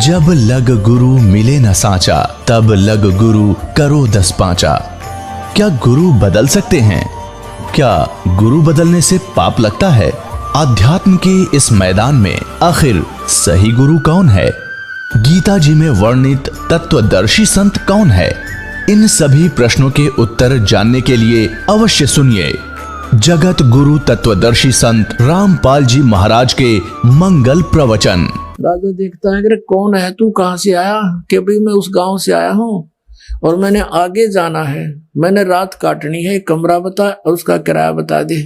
जब लग गुरु मिले न सांचा, तब लग गुरु करो 10 पांचा। क्या गुरु बदल सकते हैं? क्या गुरु बदलने से पाप लगता है? अध्यात्म के इस मैदान में आखिर सही गुरु कौन है? गीता जी में वर्णित तत्वदर्शी संत कौन है? इन सभी प्रश्नों के उत्तर जानने के लिए अवश्य सुनिए जगत गुरु तत्वदर्शी संत रामपाल जी महाराज के मंगल प्रवचन। राजा देखता है कि कौन है तू, कहां से आया? कि भाई मैं उस गांव से आया हूँ और मैंने आगे जाना है, मैंने रात काटनी है, कमरा बता और उसका किराया बता दे,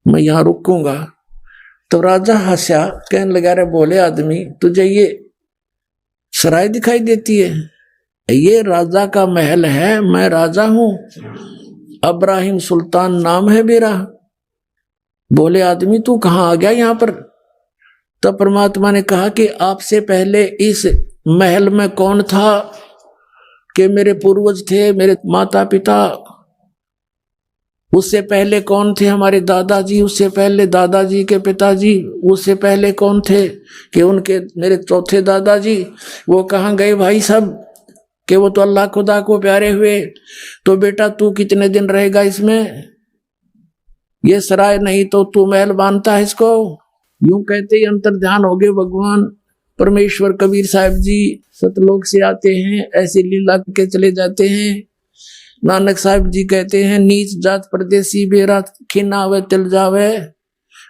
मैं यहाँ रुकूंगा। तो राजा हंसा, कहने लगा रे बोले आदमी, तुझे ये सराय दिखाई देती है? ये राजा का महल है, मैं राजा हूं, अब्राहिम सुल्तान नाम है मेरा। बोले आदमी तू कहाँ आ गया यहाँ पर? तो परमात्मा ने कहा कि आपसे पहले इस महल में कौन था? कि मेरे पूर्वज थे, मेरे माता पिता। उससे पहले कौन थे? हमारे दादाजी। उससे पहले दादाजी के पिताजी। उससे पहले कौन थे? कि उनके मेरे चौथे दादाजी। वो कहाँ गए भाई सब? कि वो तो अल्लाह खुदा को प्यारे हुए। तो बेटा तू कितने दिन रहेगा इसमें? ये सराय नहीं तो तू महल बांधता है इसको। यूं कहते ही अंतर ध्यान हो गए भगवान परमेश्वर। कबीर साहब जी सतलोक से आते हैं, ऐसे लीला के चले जाते हैं। नानक साहब जी कहते हैं, नीच जात परदेसी बेरा खिनावे तिल जावे,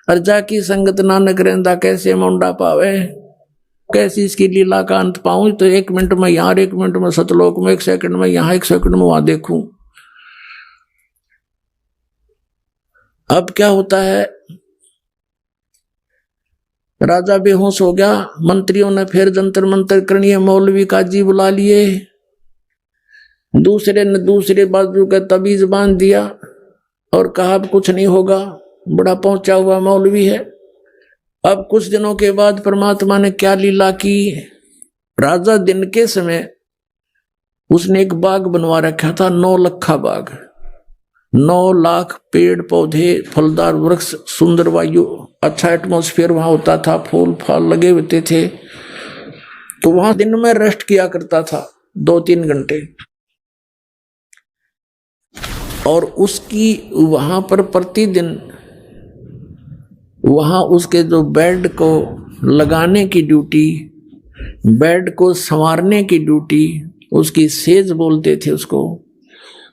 अर्जा की संगत नानक रहंदा कैसे मुंडा पावे। कैसी इसकी लीला का अंत पाऊं? तो 1 मिनट में यहाँ, 1 मिनट में सतलोक में, 1 सेकंड में यहाँ, 1 सेकंड में वहां देखूं। अब क्या होता है, राजा बेहोश हो गया। मंत्रियों ने फिर जंतर मंतर करनी, मौलवी काजी बुला लिए। दूसरे ने दूसरे बाजू का तबीज बांध दिया और कहा अब कुछ नहीं होगा, बड़ा पहुंचा हुआ मौलवी है। अब कुछ दिनों के बाद परमात्मा ने क्या लीला की। राजा दिन के समय उसने एक बाग बनवा रखा था, 9 लखा बाग, 9 लाख पेड़ पौधे, फलदार वृक्ष, सुंदर वायु, अच्छा एटमॉस्फेयर वहां होता था, फूल फल लगे होते थे। तो वहां दिन में रेस्ट किया करता था 2-3 घंटे। और उसकी वहां पर प्रतिदिन वहां उसके जो बेड को लगाने की ड्यूटी, बेड को संवारने की ड्यूटी, उसकी सेज बोलते थे उसको,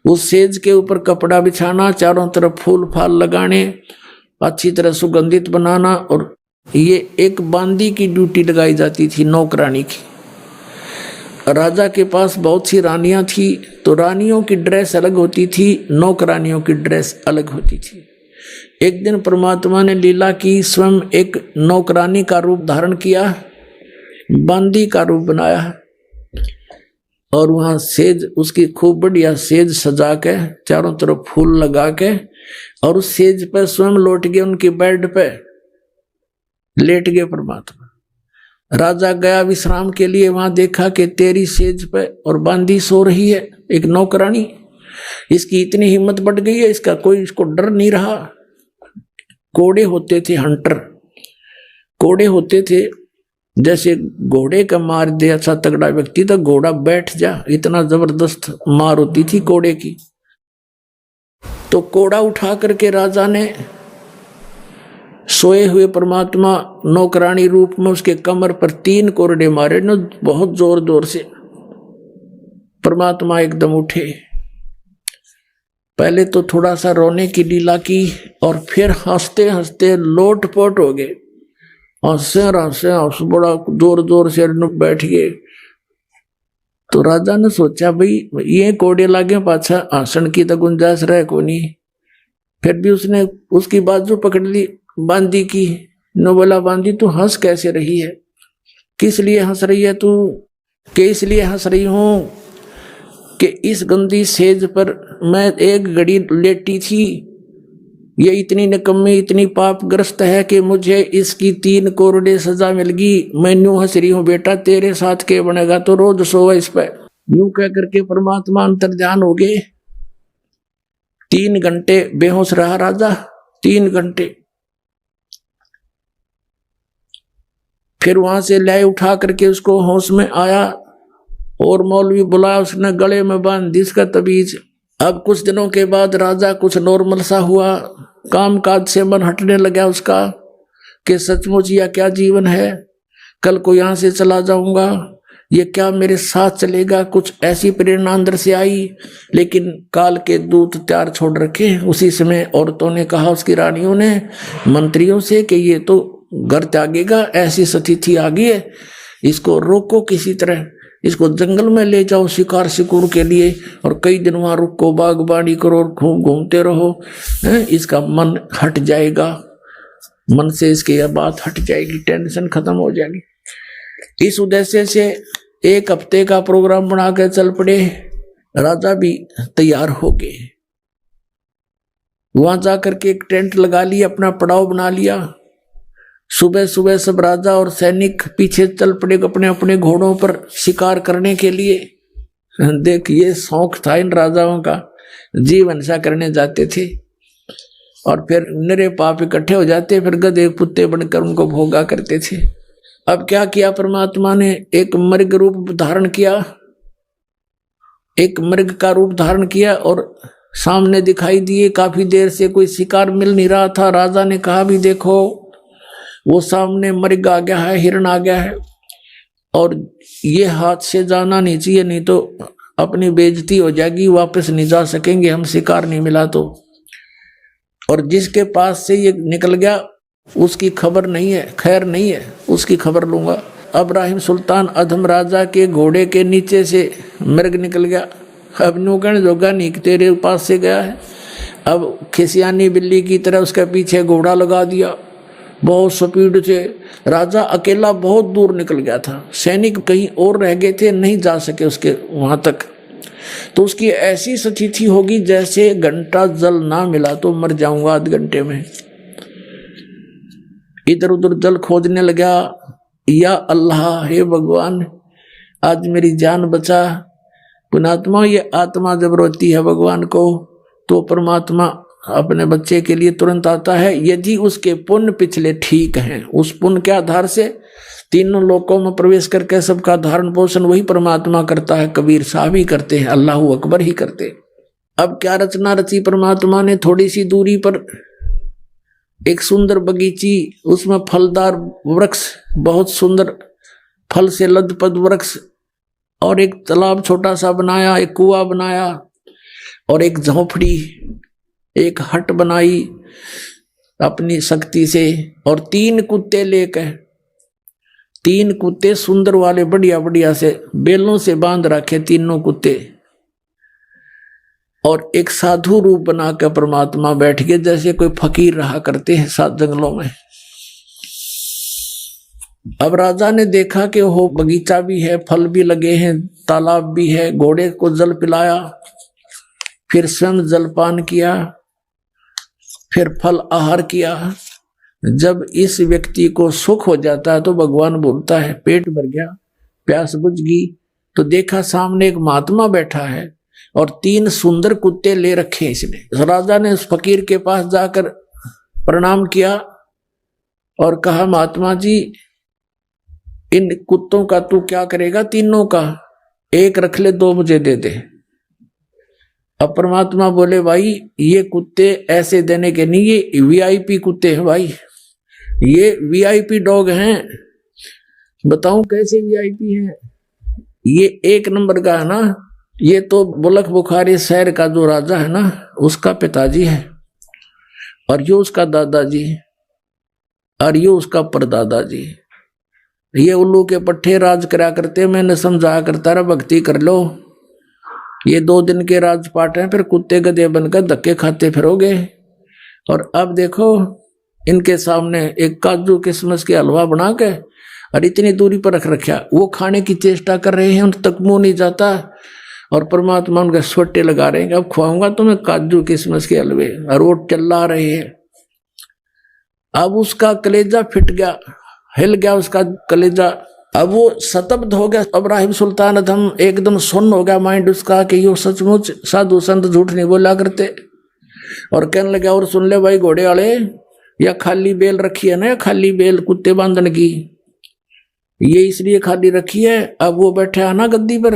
उस सेज के ऊपर कपड़ा बिछाना, चारों तरफ फूल फाल लगाने, अच्छी तरह सुगंधित बनाना, और ये एक बांदी की ड्यूटी लगाई जाती थी, नौकरानी की। राजा के पास बहुत सी रानियां थी, तो रानियों की ड्रेस अलग होती थी, नौकरानियों की ड्रेस अलग होती थी। एक दिन परमात्मा ने लीला की, स्वयं एक नौकरानी का रूप धारण किया, बांदी का रूप बनाया, और वहां सेज उसकी खूब बढ़िया सेज सजा के, चारों तरफ फूल लगा के, और उस सेज पे स्वयं लौट गए, उनके बेड पे लेट गए परमात्मा। राजा गया विश्राम के लिए, वहां देखा कि तेरी सेज पे और बांदी सो रही है एक नौकरानी। इसकी इतनी हिम्मत बढ़ गई है, इसका कोई इसको डर नहीं रहा। कोड़े होते थे, हंटर कोड़े होते थे, जैसे घोड़े का मार दे अच्छा तगड़ा व्यक्ति तो घोड़ा बैठ जा, इतना जबरदस्त मार होती थी कोड़े की। तो कोड़ा उठा करके राजा ने सोए हुए परमात्मा नौकरानी रूप में उसके कमर पर 3 कोरडे मारे न, बहुत जोर जोर से। परमात्मा एकदम उठे, पहले तो थोड़ा सा रोने की लीला की, और फिर हंसते हंसते लोटपोट हो गए, हंसे हंसे बड़ा जोर जोर से बैठ गए। तो राजा ने सोचा भाई ये कोड़े लागे पाछा हंसन की तो गुंजाइश रहे को नहीं। फिर भी उसने उसकी बाजू पकड़ ली बांदी की, न बोला बांदी तू हंस कैसे रही है, किस लिए हंस रही है तू? कि इसलिए हंस रही हूं कि इस गंदी सेज पर मैं एक घड़ी लेटी थी, ये इतनी निकम्मी इतनी पापग्रस्त है कि मुझे इसकी 3 कोरडे सजा मिल गई। मैं यूं हंस रही हूं, बेटा तेरे साथ के बनेगा तो रोज सोवा इस पे। यूं कह करके परमात्मा अंतर ध्यान हो गए। 3 घंटे बेहोश रहा राजा, 3 घंटे। फिर वहां से लाए उठा करके उसको होश में आया और मौलवी बुलाया, उसने गले में बांध दी इसका तबीज। अब कुछ दिनों के बाद राजा कुछ नॉर्मल सा हुआ, काम काज से मन हटने लगा उसका कि सचमुच यह क्या जीवन है, कल को यहां से चला जाऊंगा, ये क्या मेरे साथ चलेगा, कुछ ऐसी प्रेरणा अंदर से आई। लेकिन काल के दूत त्यार छोड़ रखे। उसी समय औरतों ने कहा, उसकी रानियों ने मंत्रियों से कि ये तो घर त्यागेगा, ऐसी स्थिति आ गई है, इसको रोको किसी तरह, इसको जंगल में ले जाओ शिकार शिकुर के लिए और कई दिन वहां रुको, बागबानी करो, खूब घूमते रहो, इसका मन हट जाएगा, मन से इसकी यह बात हट जाएगी, टेंशन खत्म हो जाएगी। इस उद्देश्य से एक हफ्ते का प्रोग्राम बना के चल पड़े। राजा भी तैयार हो गए, वहां जाकर के एक टेंट लगा लिया, अपना पड़ाव बना लिया। सुबह सुबह सब राजा और सैनिक पीछे चल पड़े अपने अपने घोड़ों पर शिकार करने के लिए। देख, ये शौक था इन राजाओं का, जीवन सा करने जाते थे और फिर निरे पाप इकट्ठे हो जाते, फिर गधे कुत्ते बनकर उनको भोगा करते थे। अब क्या किया परमात्मा ने, एक मृग रूप धारण किया, एक मृग का रूप धारण किया और सामने दिखाई दिए। काफी देर से कोई शिकार मिल नहीं रहा था। राजा ने कहा भी देखो वो सामने मृग आ गया है, हिरण आ गया है और ये हाथ से जाना नहीं चाहिए, नहीं तो अपनी बेइज्जती हो जाएगी, वापस नहीं जा सकेंगे हम, शिकार नहीं मिला तो। और जिसके पास से ये निकल गया उसकी खबर नहीं है, खैर नहीं है, उसकी खबर लूंगा। इब्राहिम सुल्तान अधम राजा के घोड़े के नीचे से मृग निकल गया। अब नूकण जोगा नहीं तेरे पास से गया है। अब खिसियानी बिल्ली की तरह उसके पीछे घोड़ा लगा दिया, बहुत स्पीड से। राजा अकेला बहुत दूर निकल गया था, सैनिक कहीं और रह गए थे, नहीं जा सके उसके वहां तक। तो उसकी ऐसी स्थिति होगी जैसे घंटा जल ना मिला तो मर जाऊंगा आध घंटे में। इधर उधर जल खोजने लगा, या अल्लाह हे भगवान आज मेरी जान बचा। पुणात्मा, ये आत्मा जब रोती है भगवान को तो परमात्मा अपने बच्चे के लिए तुरंत आता है, यदि उसके पुण्य पिछले ठीक हैं। उस पुण्य के आधार से तीनों लोकों में प्रवेश करके सबका धारण पोषण वही परमात्मा करता है। कबीर साहब ही करते हैं, अल्लाह अकबर ही करते। अब क्या रचना रची परमात्मा ने, थोड़ी सी दूरी पर एक सुंदर बगीची, उसमें फलदार वृक्ष, बहुत सुंदर फल से लदपद वृक्ष, और एक तालाब छोटा सा बनाया, एक कुआं बनाया और एक झोपड़ी, एक हट बनाई अपनी शक्ति से। और 3 कुत्ते लेकर, 3 कुत्ते सुंदर वाले बढ़िया बढ़िया से बेलों से बांध रखे तीनों कुत्ते, और एक साधु रूप बनाकर परमात्मा बैठ गए जैसे कोई फकीर रहा करते हैं सात जंगलों में। अब राजा ने देखा कि वो बगीचा भी है, फल भी लगे हैं, तालाब भी है, घोड़े को जल पिलाया, फिर स्वयं जलपान किया, फिर फल आहार किया। जब इस व्यक्ति को सुख हो जाता है तो भगवान बोलता है पेट भर गया, प्यास बुझ गई, तो देखा सामने एक महात्मा बैठा है और 3 सुंदर कुत्ते ले रखे इसने। राजा ने उस फकीर के पास जाकर प्रणाम किया और कहा, महात्मा जी इन कुत्तों का तू क्या करेगा? तीनों का एक रख ले, 2 मुझे दे दे। अब परमात्मा बोले, भाई ये कुत्ते ऐसे देने के नहीं, ये वीआईपी कुत्ते हैं भाई, ये वीआईपी डॉग हैं। बताऊं कैसे वीआईपी हैं? ये 1 नंबर का है ना, ये तो बुलक बुखारी शहर का जो राजा है ना उसका पिताजी है, और ये उसका दादाजी, और ये उसका परदादाजी। ये उल्लू के पट्टे राज करा करते, मैंने समझाया करता रहा भक्ति कर लो। ये 2 दिन के राजपाट हैं, फिर कुत्ते गधे बनकर धक्के खाते फिरोगे। और अब देखो इनके सामने एक काजू किशमिश के हलवा बना के और इतनी दूरी पर रख रखा, वो खाने की चेष्टा कर रहे हैं, उन तक मुंह नहीं जाता, और परमात्मा उनके सोटे लगा रहे हैं, अब खुआऊंगा तुम्हें काजू किशमिश के हलवे, और वो चिल्ला रहे हैं। अब उसका कलेजा फिट गया, हिल गया उसका कलेजा, अब वो सतब्ध हो गया। इब्राहिम सुल्तान अधम एकदम सुन्न हो गया माइंड उसका कि यो सचमुच साधु संत झूठ नहीं बोला करते। और कहने लगा, और सुन ले भाई घोड़े वाले, या खाली बेल रखी है ना, खाली बेल कुत्ते बांधने की, ये इसलिए खाली रखी है, अब वो बैठे आना गद्दी पर,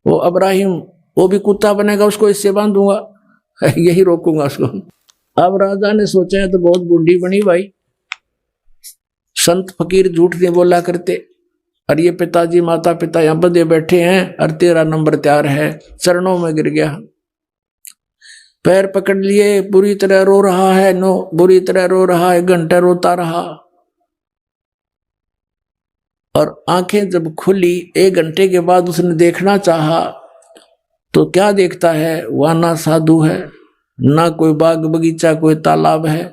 वो अब्राहिम वो भी कुत्ता बनेगा, उसको इससे बांधूंगा, यही रोकूंगा उसको। अब राजा ने सोचा है तो बहुत बूढ़ी बनी भाई, संत फकीर झूठ नहीं बोला करते, और ये पिताजी माता पिता यहाँ बंधे बैठे हैं और तेरा नंबर तैयार है, चरणों में गिर गया, पैर पकड़ लिए, बुरी तरह रो रहा है, बुरी तरह रो रहा है, घंटा रोता रहा। और आंखें जब खुली 1 घंटे के बाद उसने देखना चाहा तो क्या देखता है, वहां ना साधु है, ना कोई बाग बगीचा, कोई तालाब है,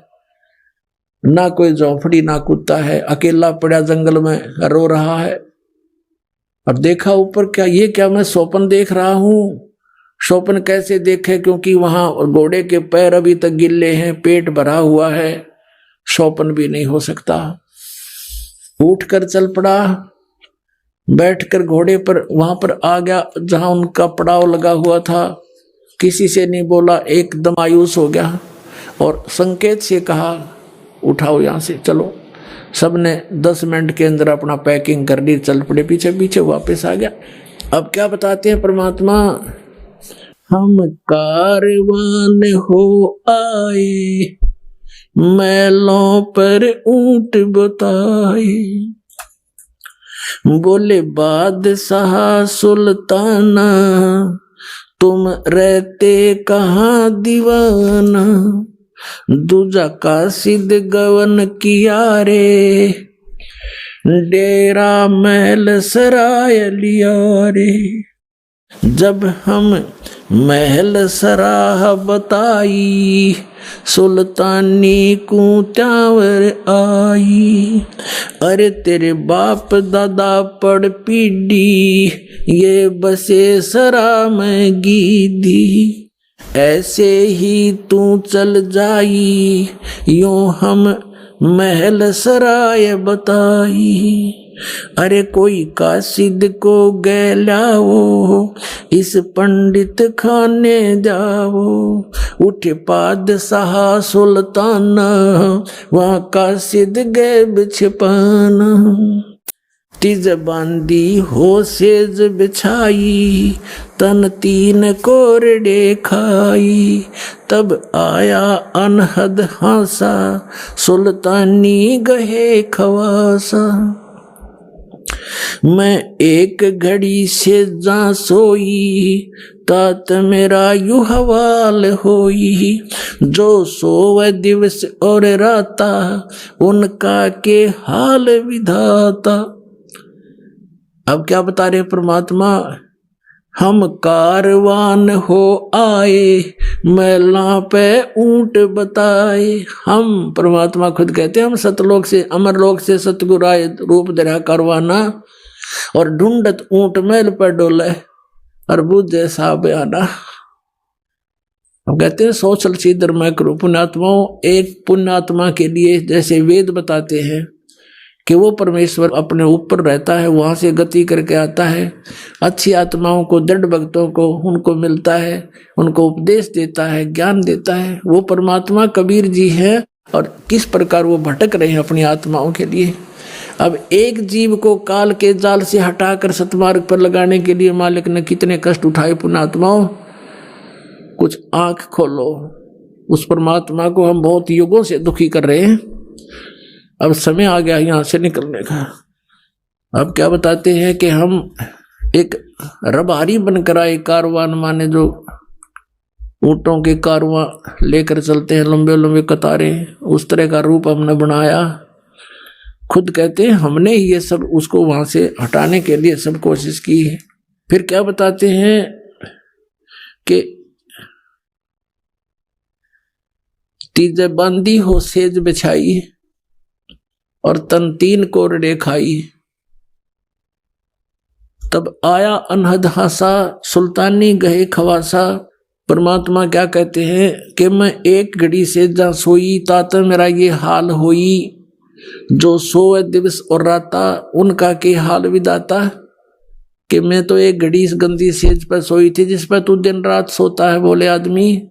ना कोई झोंपड़ी, ना कुत्ता है, अकेला पड़ा जंगल में रो रहा है। और देखा ऊपर, क्या ये क्या मैं स्वप्न देख रहा हूं? स्वप्न कैसे देखे, क्योंकि वहां घोड़े के पैर अभी तक गिल्ले हैं, पेट भरा हुआ है, स्वप्न भी नहीं हो सकता। उठकर चल पड़ा, बैठकर घोड़े पर वहां पर आ गया जहां उनका पड़ाव लगा हुआ था, किसी से नहीं बोला, एकदम मायूस हो गया और संकेत से कहा उठाओ यहां से चलो। सबने 10 मिनट के अंदर अपना पैकिंग कर ली, चल पड़े, पीछे पीछे वापस आ गया। अब क्या बताते हैं परमात्मा, हम कारवान हो आए, मैलों पर ऊंट बताए, बोले बादशाह सुल्ताना तुम रहते कहाँ दीवाना, दूजा कासिद गवन किया रे, डेरा महल सराय लिया रे। जब हम महल सराह बताई, सुल्तानी को त्यावर आई, अरे तेरे बाप दादा पड़ पीढ़ी, ये बसे सरा में गीदी, ऐसे ही तू चल जाई, यूं हम महल सराय बताई। अरे कोई कासिद को गैलाओ, इस पंडित खाने जाओ, उठे पादशाह सुल्ताना, वहाँ कासिद गैब छिपाना। तिज बांधी हो सेज बिछाई, तन 3 कोरडे खाई, तब आया अनहद हासा, सुल्तानी गहे खवासा। मैं एक घड़ी से जा सोई, तात मेरा यू हवाल होई, जो सोवे दिवस और राता, उनका के हाल विधाता। अब क्या बता रहे परमात्मा, हम कारवान हो आए, मैला पे ऊंट बताए। हम परमात्मा खुद कहते हैं, हम सतलोक से अमरलोक से सतगुरु आए, रूप धरा करवाना, और ढूंढत ऊंट मैल पर डोले, और बुझे सा बयाना। हम कहते हैं 100 चलसीधर मैं करूं पुण्यात्माओं। एक पुण्यात्मा के लिए जैसे वेद बताते हैं कि वो परमेश्वर अपने ऊपर रहता है, वहां से गति करके आता है, अच्छी आत्माओं को, दृढ़ भक्तों को उनको मिलता है, उनको उपदेश देता है, ज्ञान देता है, वो परमात्मा कबीर जी है। और किस प्रकार वो भटक रहे हैं अपनी आत्माओं के लिए। अब एक जीव को काल के जाल से हटाकर सतमार्ग पर लगाने के लिए मालिक ने कितने कष्ट उठाए पुण्यात्माओं। कुछ आंख खोलो, उस परमात्मा को हम बहुत युगों से दुखी कर रहे हैं, अब समय आ गया यहाँ से निकलने का। अब क्या बताते हैं कि हम एक रबारी बनकर आए, कारवान माने जो ऊंटों के कारवां लेकर चलते हैं, लंबे लंबे कतारें, उस तरह का रूप हमने बनाया। खुद कहते हैं हमने ये सब उसको वहां से हटाने के लिए सब कोशिश की है। फिर क्या बताते हैं कि तीजे बांधी हो सेज बिछाई, और तन 3 कोरडे खाई, तब आया अनहद हासा, सुल्तानी गहे खवासा। परमात्मा क्या कहते हैं कि मैं एक घड़ी से जा सोई, तात मेरा ये हाल होई, जो सोए दिवस और राता, उनका के हाल विदाता। कि मैं तो एक घड़ी इस गंदी सेज पर सोई थी जिस पर तू दिन रात सोता है बोले आदमी,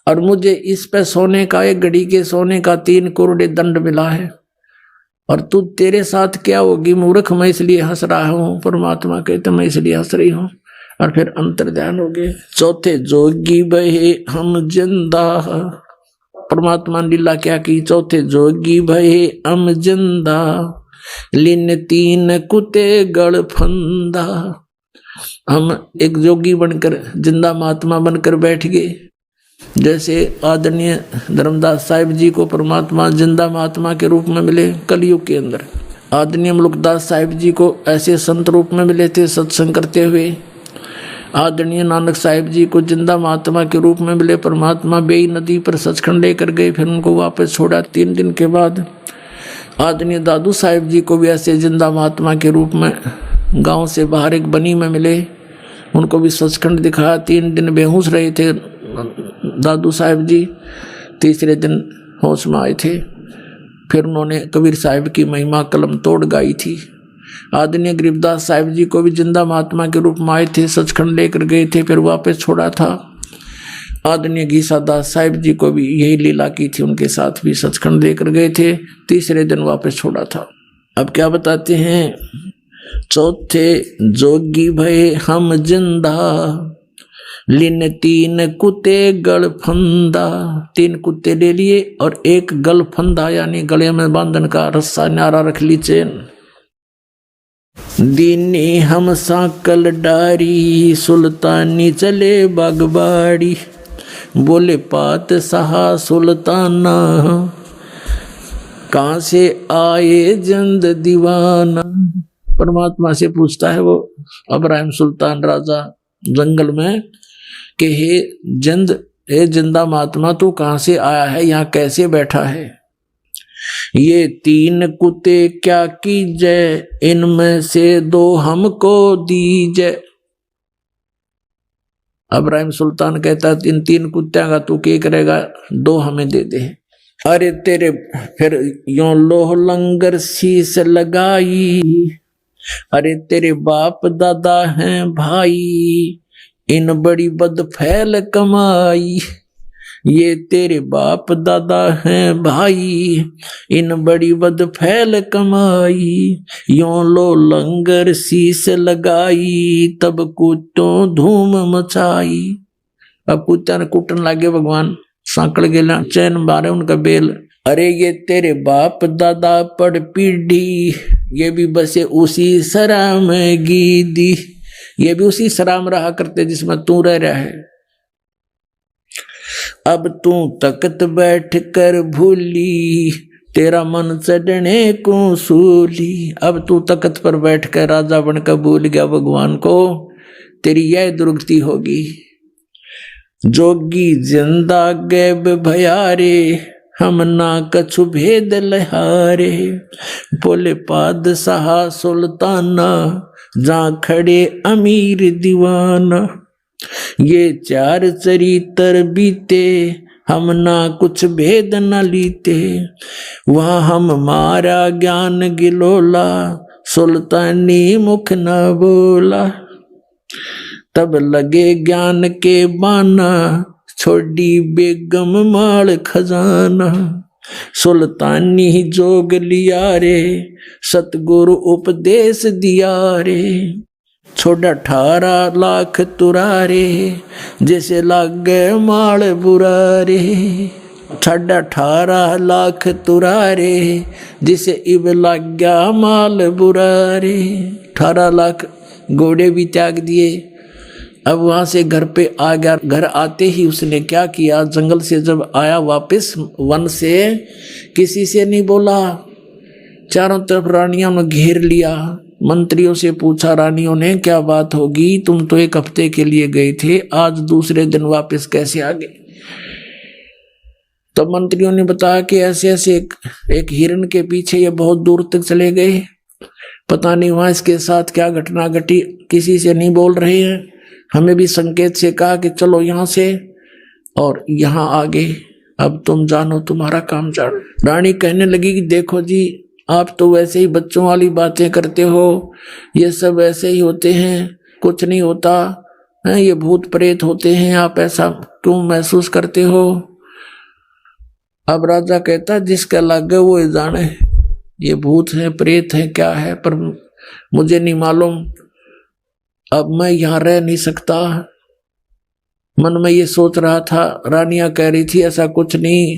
और मुझे इस पे सोने का, एक घड़ी के सोने का 3 कोरडे दंड मिला है। और तू तेरे साथ क्या होगी मूर्ख, मैं इसलिए हंस रहा हूं। परमात्मा कहते मैं इसलिए हंस रही हूं। और फिर अंतर्ध्यान हो गए। चौथे जोगी भये हम जिंदा, परमात्मा ने लीला क्या की। चौथे जोगी भये हम जिंदा, लिन तीन कुते गड़ फंदा। हम एक जोगी बनकर, जिंदा महात्मा बनकर बैठ गए। जैसे आदरणीय धर्मदास साहिब जी को परमात्मा जिंदा महात्मा के रूप में मिले कलयुग के अंदर, आदरणीय मुल्कदास साहिब जी को ऐसे संत रूप में मिले थे सत्संग करते हुए, आदरणीय नानक साहिब जी को जिंदा महात्मा के रूप में मिले परमात्मा बेई नदी पर सचखंड लेकर गए, फिर उनको वापस छोड़ा 3 दिन के बाद। आदरणीय दादू साहिब जी को भी ऐसे जिंदा महात्मा के रूप में गांव से बाहर एक बनी में मिले, उनको भी सचखंड दिखाया। 3 दिन बेहोश रहे थे दादू साहिब जी, तीसरे दिन होश में आए थे। फिर उन्होंने कबीर साहिब की महिमा कलम तोड़ गाई थी। आदरणीय गरीबदास साहिब जी को भी जिंदा महात्मा के रूप में आए थे, सचखंड लेकर गए थे, फिर वापस छोड़ा था। आदरणीय घीसा दास साहिब जी को भी यही लीला की थी, उनके साथ भी सचखंड लेकर गए थे, तीसरे दिन वापस छोड़ा था। अब क्या बताते हैं, चौथे जोगी भये हम जिंदा, लिन तीन कुत्ते गल फंदा। 3 कुत्ते ले लिए और एक गल फंदा यानी गले में बांधन का रस्सा नारा रख ली चैन। दीनी हम साकल डारी, सुल्तानी चले बागबाड़ी, बोले पात सहा सुल्ताना, कहाँ से आए जंद दीवाना। परमात्मा से पूछता है वो अब्राहिम सुल्तान राजा जंगल में कि हे जंद, हे जिंदा महात्मा तू कहाँ से आया है, यहाँ कैसे बैठा है। ये 3 कुत्ते क्या कीजे, इनमें से 2 हमको दीजे। अब्राहिम सुल्तान कहता है इन 3 कुत्तियों का तू क्या करेगा, 2 हमें दे दे। अरे तेरे, फिर यों लोह लंगर शीश लगाई, अरे तेरे बाप दादा हैं भाई, इन बड़ी बद फैल कमाई। ये तेरे बाप दादा हैं भाई, इन बड़ी बद फैल कमाई, यों लो लंगर शीश लगाई, तब कुत्तों धूम मचाई। अब कुत्ता ने कुटन लागे भगवान, सांकड़ गेला चैन मारे उनका बेल। अरे ये तेरे बाप दादा पड़ पीढ़ी, ये भी बसे उसी सरा में गीदी, ये भी उसी सरा में रहा करते जिसमें तू रह रहा है। अब तू तख्त बैठ कर भूली, तेरा मन चढ़ने को सूली। अब तू तख्त पर बैठ कर राजा बनकर भूल गया भगवान को, तेरी यह दुर्गति होगी। जोगी जिंदा गैब भयारे, हम ना कछु भेद लहारे, बोले पादशाह सुल्ताना, जहाँ खड़े अमीर दीवाना। ये 4 चरित्र बीते, हम ना कुछ भेद न लीते, वहाँ हम मारा ज्ञान गिलोला, सुल्तानी मुख न बोला। तब लगे ज्ञान के बाना, छोड़ी बेगम माल खजाना, सुल्तानी जोग लिया रे, सतगुरु उपदेश दिया रे। छोड़ा 18 लाख तुरारे, जैसे लागे माल बुरारे। छोड़ा 18 लाख तुरारे, जिसे इब लग गया माल बुरारे। 18 लाख घोड़े भी त्याग दिए। अब वहां से घर पे आ गया। घर आते ही उसने क्या किया, जंगल से जब आया वापस वन से, किसी से नहीं बोला। चारों तरफ रानियों ने घेर लिया। मंत्रियों से पूछा रानियों ने क्या बात होगी, तुम तो 1 हफ्ते के लिए गए थे, आज दूसरे दिन वापस कैसे आ गए। तो मंत्रियों ने बताया कि ऐसे ऐसे एक हिरण के पीछे ये बहुत दूर तक चले गए, पता नहीं वहां इसके साथ क्या घटना घटी, किसी से नहीं बोल रहे हैं। हमें भी संकेत से कहा कि चलो यहाँ से और यहाँ आगे, अब तुम जानो, तुम्हारा काम जानो। रानी कहने लगी कि देखो जी, आप तो वैसे ही बच्चों वाली बातें करते हो, ये सब ऐसे ही होते हैं, कुछ नहीं होता है, ये भूत प्रेत होते हैं, आप ऐसा क्यों महसूस करते हो। अब राजा कहता जिसका लागे वो जाने, ये भूत है, प्रेत है, क्या है, पर मुझे नहीं मालूम। अब मैं यहाँ रह नहीं सकता। मन में ये सोच रहा था। रानिया कह रही थी ऐसा कुछ नहीं,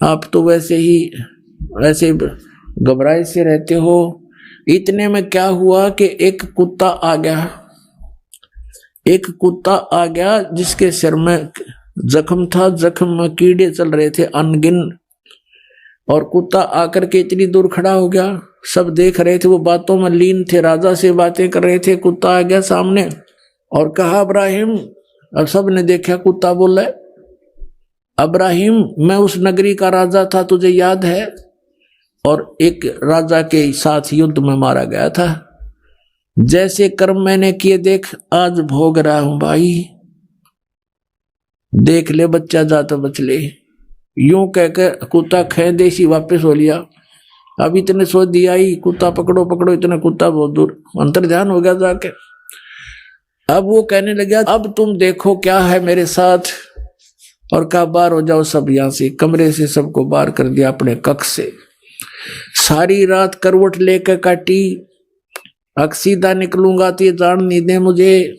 आप तो वैसे ही ऐसे घबराए से रहते हो। इतने में क्या हुआ कि एक कुत्ता आ गया जिसके सिर में जख्म था, जख्म में कीड़े चल रहे थे अनगिन। और कुत्ता आकर के इतनी दूर खड़ा हो गया, सब देख रहे थे, वो बातों में लीन थे, राजा से बातें कर रहे थे। कुत्ता आ गया सामने और कहा इब्राहिम। अब सब ने देखा, कुत्ता बोला इब्राहिम मैं उस नगरी का राजा था, तुझे याद है, और एक राजा के साथ युद्ध में मारा गया था। जैसे कर्म मैंने किए देख आज भोग रहा हूं भाई, देख ले बच्चा जा तो बच ले। यूं कहकर कुत्ता खे देसी वापस हो लिया। अब इतने सोच दिया ही, कुत्ता पकड़ो पकड़ो, इतना कुत्ता बहुत दूर अंतर ध्यान हो गया जाके। अब वो कहने लगा अब तुम देखो क्या है मेरे साथ, और कहा बाहर हो जाओ सब यहां से। कमरे से सबको बाहर कर दिया अपने कक्ष से। सारी रात करवट लेकर काटी, अब सीधा निकलूंगा तो ये जान नहीं दे मुझे।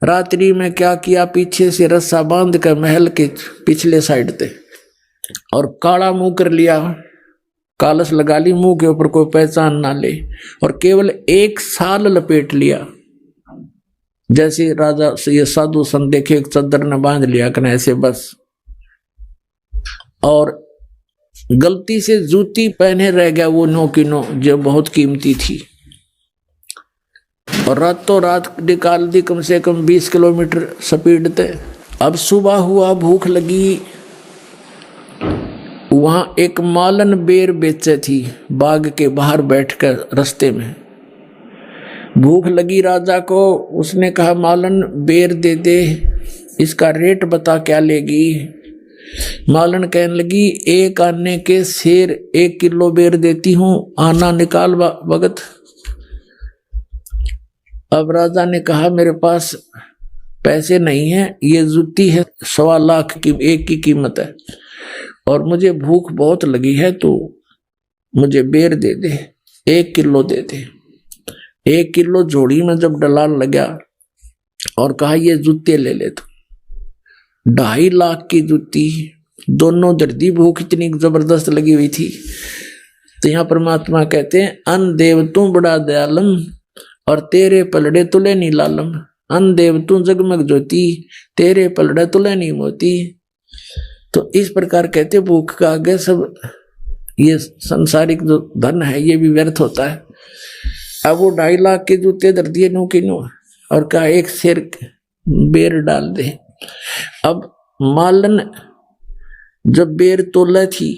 रात्रि में क्या किया, पीछे से रस्सा बांध कर महल के पिछले साइड पे और काला मुंह कर लिया, कालस लगा ली मुंह के ऊपर, कोई पहचान ना ले, और केवल 1 साल लपेट लिया। जैसे राजा ये साधु संत देखे एक चद्दर ने बांध लिया कना ऐसे बस। और गलती से जूती पहने रह गया वो 9 की 9 जो बहुत कीमती थी, और रातों रात निकाल दी कम से कम 20 किलोमीटर स्पीड थे। अब सुबह हुआ, भूख लगी। वहां एक मालन बेर बेचे थी बाग के बाहर बैठकर रास्ते में। भूख लगी राजा को, उसने कहा मालन बेर दे दे, इसका रेट बता क्या लेगी। मालन कहने लगी 1 आने के शेर 1 किलो बेर देती हूं, आना निकाल भगत। अब राजा ने कहा मेरे पास पैसे नहीं है, ये जूती है 1.25 लाख की एक की कीमत है, और मुझे भूख बहुत लगी है, तो मुझे बेर दे दे, 1 किलो दे दे। 1 किलो जोड़ी में जब डलान लगा और कहा ये जूते ले ले, तो 2.5 लाख की जूती, दोनों दर्दी, भूख इतनी जबरदस्त लगी हुई थी। तो यहाँ परमात्मा कहते हैं अन देव तू बड़ा दयालम, और तेरे पलड़े तुले नहीं लालम। अन देव तू जगमग ज्योति, तेरे पलड़े तुले नहीं मोती। तो इस प्रकार कहते भूख का आगे सब ये संसारिक जो धन है ये भी व्यर्थ होता है। अब वो 2.5 लाख के जूते दर दिए 9 की 9, और कहा 1 शेर बेर डाल दे। अब मालन जब बेर तोला थी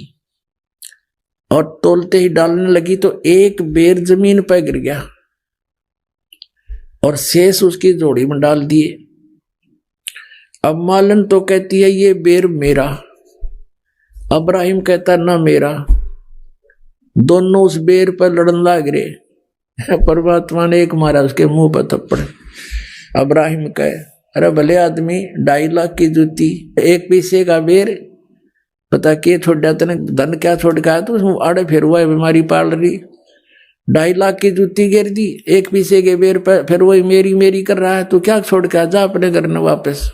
और तोलते ही डालने लगी तो 1 बेर जमीन पर गिर गया और शेष उसकी जोड़ी में डाल दिए। अब मालन तो कहती है ये बेर मेरा, इब्राहिम कहता ना मेरा। दोनों उस बेर पर लड़न लग रहे। परमात्मा ने एक मारा उसके मुंह पर थप्पड़। इब्राहिम कहे अरे भले आदमी, 2.5 लाख की जूती, 1 पैसे का बेर, पता के छोड़ा तेने धन क्या छोड़ का है, तो आड़े फिर हुआ है बीमारी पाल रही। 2.5 लाख की जूती गिर दी, 1 पैसे के बेर पर फिर वही मेरी मेरी कर रहा है, तो क्या छोड़ के जा अपने घर में वापस।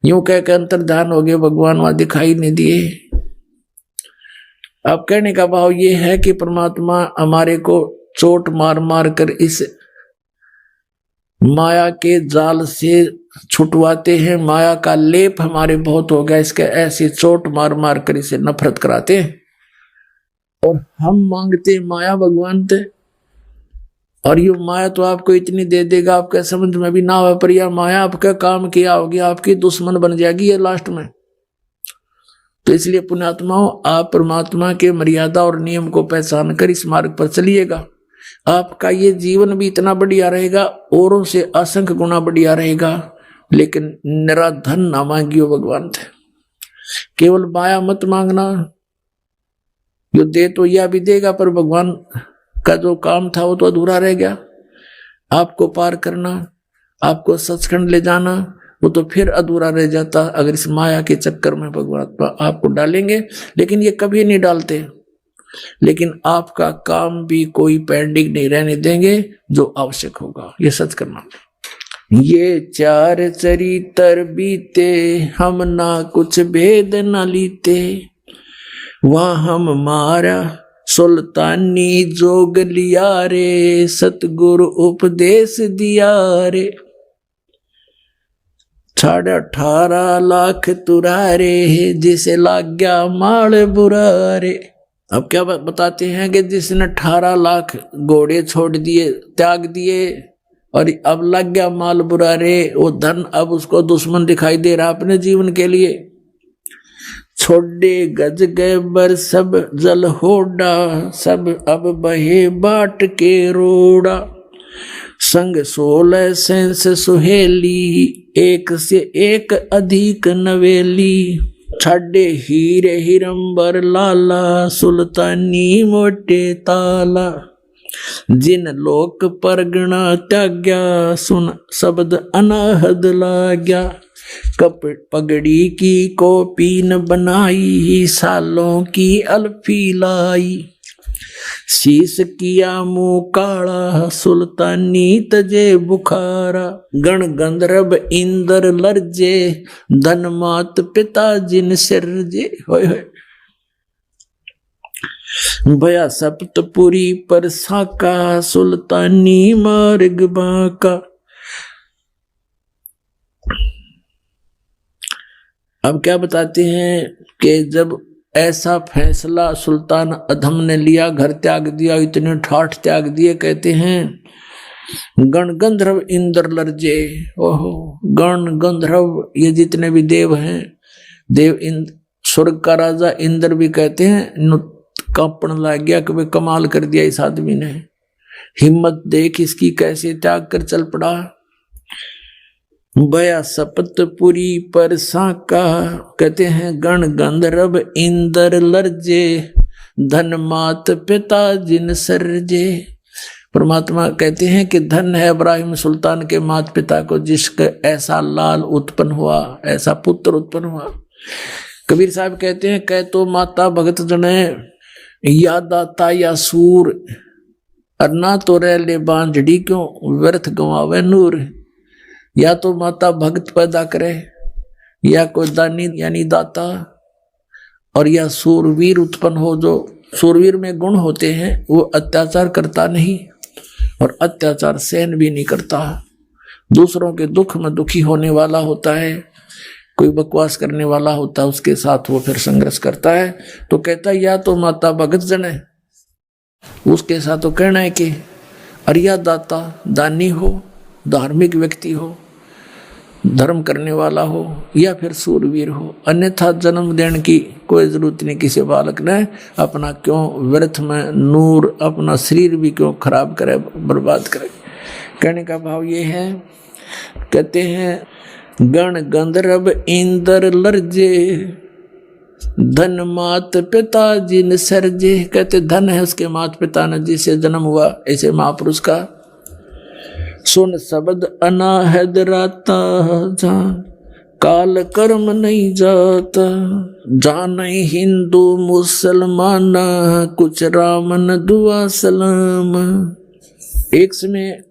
यूं कह के अंतर ध्यान हो गए, भगवान वहां दिखाई नहीं दिए। अब कहने का भाव ये है कि परमात्मा हमारे को चोट मार मार कर इस माया के जाल से छुटवाते हैं। माया का लेप हमारे बहुत हो गया, इसके ऐसे चोट मार मार कर इसे नफरत कराते हैं, और हम मांगते माया भगवान से। और ये माया तो आपको इतनी दे देगा आपके समझ में भी ना हो, पर यह माया आपका काम किया होगी, आपकी दुश्मन बन जाएगी ये लास्ट में। तो इसलिए पुण्यात्माओं, आप परमात्मा के मर्यादा और नियम को पहचान कर इस मार्ग पर चलिएगा। आपका ये जीवन भी इतना बढ़िया रहेगा, औरों से असंख्य गुना बढ़िया रहेगा। लेकिन निराधन ना मांगियो भगवान थे, केवल माया मत मांगना। जो दे तो यह भी देगा, पर भगवान का जो काम था वो तो अधूरा रह गया। आपको पार करना, आपको सचखंड ले जाना, वो तो फिर अधूरा रह जाता अगर इस माया के चक्कर में भगवान आपको डालेंगे। लेकिन ये कभी नहीं डालते। लेकिन आपका काम भी कोई पेंडिंग नहीं रहने देंगे जो आवश्यक होगा, ये सच करना। ये चार चरित्र बीते, हम ना कुछ भेद न लीते, वहाँ हम मारा सुल्तानी जोग लिया रे, सतगुरु उपदेश दिया रे, 18.5 लाख तुरारे, जिसे लाग गया माल बुरारे। अब क्या बताते हैं कि जिसने 18 लाख घोड़े छोड़ दिए, त्याग दिए, और अब लग गया माल बुरारे, वो धन अब उसको दुश्मन दिखाई दे रहा अपने जीवन के लिए। छोड़े गज गए बर सब जल होड़ा, सब अब बहे बाट के रोड़ा, संग 16 सेंस सुहेली, एक से एक अधिक नवेली, छाडे हीरे हिरंबर लाला, सुल्तानी मोटे ताला, जिन लोक परगना त्याग्या, सुन शब्द अनाहद लाग्या, कप पगड़ी की कोपीन बनाई, सालों की अल्फी लाई, शीश किया मुंह काला, सुल्तानी तजे बुखारा, गण गंधर्व इंद्र लर्जे, धन मात पिता जिन सिरजे। होय होय भया सप्तपुरी पर साका, सुल्तानी मार्ग बाका। अब क्या बताते हैं कि जब ऐसा फैसला सुल्तान अधम ने लिया, घर त्याग दिया, इतने ठाठ त्याग दिए, कहते हैं गण गंधर्व इंद्र लर्जे। ओहो, गण गंधर्व ये जितने भी देव हैं, देव इंद्र, स्वर्ग का राजा इंद्र भी कहते हैं कांपन लग गया कि वे कमाल कर दिया इस आदमी ने, हिम्मत देख इसकी कैसे त्याग कर चल पड़ा। बया सपतपुरी पर साका, कहते हैं गण गंधर्व इंद्र लर्जे, धन मात पिता जिन सरजे। परमात्मा कहते हैं कि धन है इब्राहिम सुल्तान के माता पिता को, जिसका ऐसा लाल उत्पन्न हुआ, ऐसा पुत्र उत्पन्न हुआ। कबीर साहब कहते हैं कह तो माता भगत जने, या दाता या सूर, अन्ना तो रह ले बांझड़ी क्यों, व्यर्थ गंवावे नूर। या तो माता भक्त पैदा करे, या कोई दानी यानी दाता, और या सूरवीर उत्पन्न हो, जो सूरवीर में गुण होते हैं, वो अत्याचार करता नहीं और अत्याचार सहन भी नहीं करता, दूसरों के दुख में दुखी होने वाला होता है, कोई बकवास करने वाला होता है उसके साथ वो फिर संघर्ष करता है। तो कहता है या तो माता भगत जन है, उसके साथ तो कहना है कि अरिया दाता दानी हो, धार्मिक व्यक्ति हो, धर्म करने वाला हो, या फिर सूरवीर हो, अन्यथा जन्म देने की कोई जरूरत नहीं किसी बालक ने। अपना क्यों व्यर्थ में नूर, अपना शरीर भी क्यों खराब करे, बर्बाद करे। कहने का भाव ये है, कहते हैं गण गंधर्व इंद्र लर्जे, धन मात पिता जिन सरजे। कहते धन है उसके माता पिता ने जिसे जन्म हुआ ऐसे महापुरुष का। सुन शब्द अनाहद राता, जहाँ काल कर्म नहीं जाता, जहाँ नहीं हिंदू मुसलमान, कुछ रामन दुआ सलाम। एक समय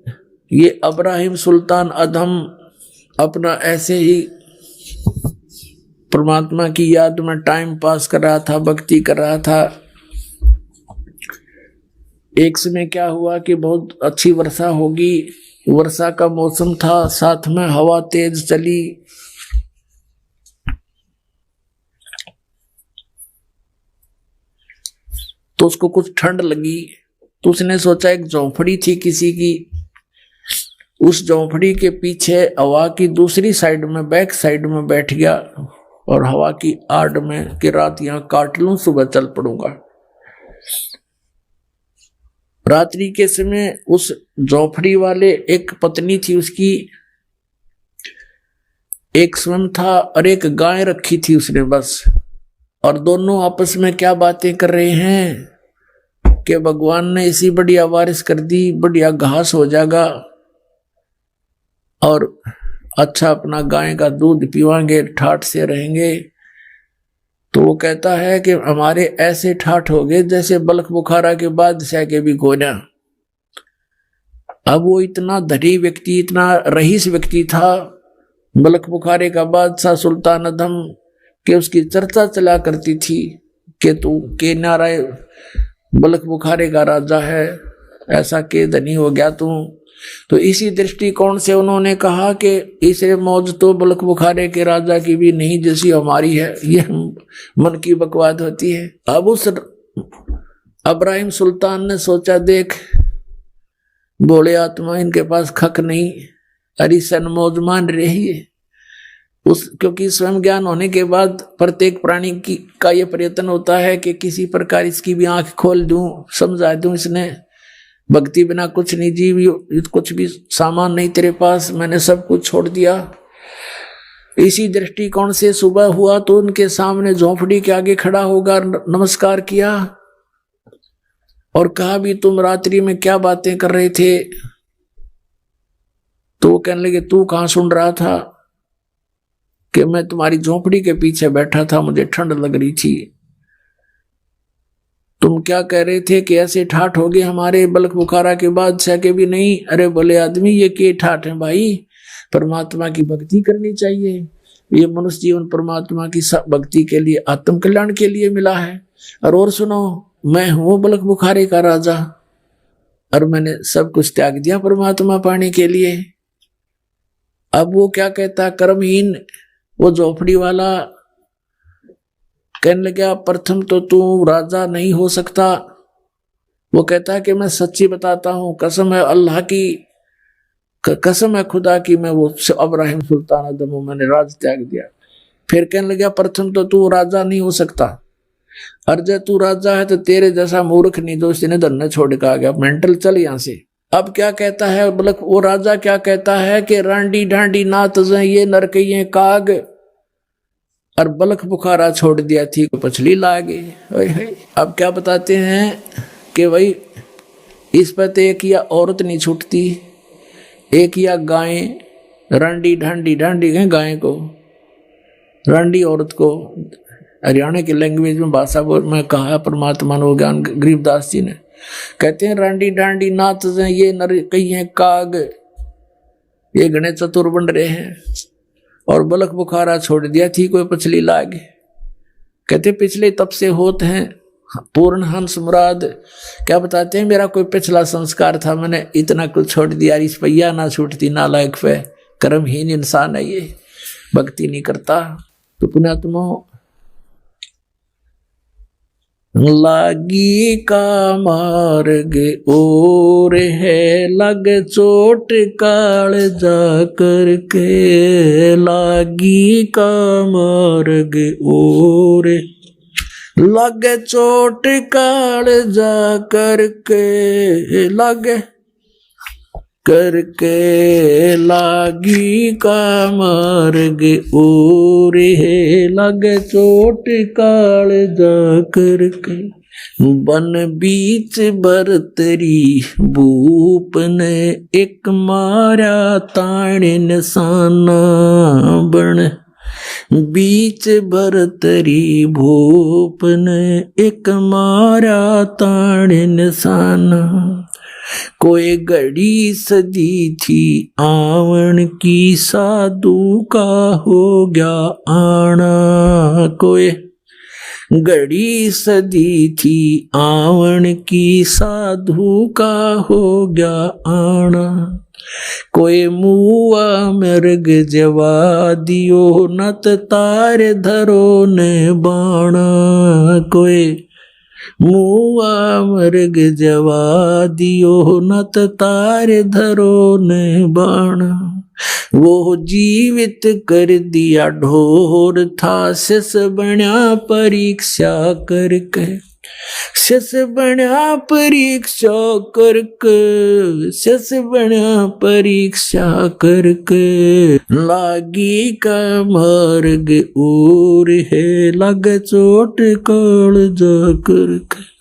ये इब्राहिम सुल्तान अधम अपना ऐसे ही परमात्मा की याद में टाइम पास कर रहा था, भक्ति कर रहा था। एक समय क्या हुआ कि बहुत अच्छी वर्षा होगी, वर्षा का मौसम था, साथ में हवा तेज चली। तो उसको कुछ ठंड लगी, तो उसने सोचा एक झोंपड़ी थी किसी की, उस झोंपड़ी के पीछे हवा की दूसरी साइड में, बैक साइड में बैठ गया और हवा की आड़ में कि रात यहां काट लूं, सुबह चल पड़ूंगा। रात्रि के समय उस झोंपड़ी वाले एक पत्नी थी उसकी, एक स्वयं था और एक गाय रखी थी उसने बस। और दोनों आपस में क्या बातें कर रहे हैं कि भगवान ने इसी बढ़िया बारिश कर दी, बढ़िया घास हो जाएगा और अच्छा अपना गाय का दूध पीवांगे, ठाठ से रहेंगे। तो वो कहता है कि हमारे ऐसे ठाठ हो गए जैसे बल्ख बुखारा के बादशाह के भी गोना। अब वो इतना धनी व्यक्ति, इतना रईस व्यक्ति था, बल्ख बुखारे का बादशाह सुल्तान अदम, कि उसकी चर्चा चला करती थी कि तू के नाराय बल्ख बुखारे का राजा है, ऐसा के धनी हो गया तू। तो इसी दृष्टिकोण से उन्होंने कहा कि इसे मौज तो बल्ख बुखारे के राजा की भी नहीं जैसी हमारी है, ये मन की बकवाद होती है। अब उस इब्राहिम सुल्तान ने सोचा, देख बोले आत्मा, इनके पास खक नहीं, अरिसन मौज मान रही है। क्योंकि स्वयं ज्ञान होने के बाद प्रत्येक प्राणी का ये प्रयत्न होता है कि किसी प्रकार इसकी भी आंख खोल दूं, समझा दूं, इसने भक्ति बिना कुछ नहीं, जीव कुछ भी सामान नहीं तेरे पास, मैंने सब कुछ छोड़ दिया। इसी दृष्टिकोण से सुबह हुआ तो उनके सामने झोंपड़ी के आगे खड़ा होगा, नमस्कार किया और कहा, भी तुम रात्रि में क्या बातें कर रहे थे? तो वो कहने लगे, तू कहां सुन रहा था? कि मैं तुम्हारी झोंपड़ी के पीछे बैठा था, मुझे ठंड लग रही थी। तुम क्या कह रहे थे कि ऐसे ठाठ हो गए हमारे बल्ख बुखारा के बादशाह के भी नहीं? अरे भले आदमी, ये के ठाठ है भाई, परमात्मा की भक्ति करनी चाहिए। ये मनुष्य जीवन परमात्मा की भक्ति के लिए, आत्म कल्याण के लिए मिला है। और सुनो, मैं हूं बल्ख बुखारे का राजा और मैंने सब कुछ त्याग दिया परमात्मा पाने के लिए। अब वो क्या कहता, कर्महीन वो झोपड़ी वाला कहने लगा, प्रथम तो तू राजा नहीं हो सकता। वो कहता है कि मैं सच्ची बताता हूं, कसम है अल्लाह की, कसम है खुदा की, मैं वो इब्राहिम सुल्तान अदम हूं, मैंने राज त्याग दिया। फिर कहने लगा, प्रथम तो तू राजा नहीं हो सकता, और जब तू राजा है तो तेरे जैसा मूर्ख नहीं दोस्त ने धरने छोड़ के आ गया, मेंटल, चल यहां से। अब क्या कहता है वो राजा, क्या कहता है कि रांडी ढांडी नात ये नरकइये काग, और बल्ख बुखारा छोड़ दिया थी पछली लागे। अब क्या बताते हैं कि भाई इस पर तो एक या औरत नहीं छूटती, एक या गाय, रांडी ढांडी, ढांडी है गाय को, रांडी औरत को, हरियाणा की लैंग्वेज में भाषा बोल में कहा परमात्मा ने, ज्ञान गरीबदास जी ने, कहते हैं रांडी ढांडी नात ये नर कहीं काग, ये घने चतुर बन रहे हैं, और बल्ख बुखारा छोड़ दिया थी कोई पछली लाग। कहते पिछले तब से होते हैं पूर्ण हंस मुराद। क्या बताते हैं, मेरा कोई पिछला संस्कार था, मैंने इतना कुछ छोड़ दिया, इस पैया ना छूटती, नालायक पे, कर्महीन इंसान है ये, भक्ति नहीं करता। तो पुण्यात्मा, लागी का मार्ग और है, लग चोट काल जा करके, लागी का मार्ग और लग चोट काल जा करके, लग करके लागी का मार्ग और है, लग चोट काल जा करके, बन बीच बरतरी भूप ने एक मारा ताण निशाना, बन बीच बरतरी भूप ने एक मारा ताण निशाना, कोई घड़ी सदी थी आवन की, साधु का हो गया आना, कोई घड़ी सदी थी आवन की, साधु का हो गया आना, कोई मुआ मृग जवा दियो, नत तार धरो ने बाणा, कोई मुआ मृग जवा दियो, नत तार धरो ने बाणा, वो जीवित कर दिया ढोर था, शिष बन्या परीक्षा करके, शिष बन्या परीक्षा करके, शिष बन्या परीक्षा करके, लागी का मार्ग और है, लग चोट काल जा करके,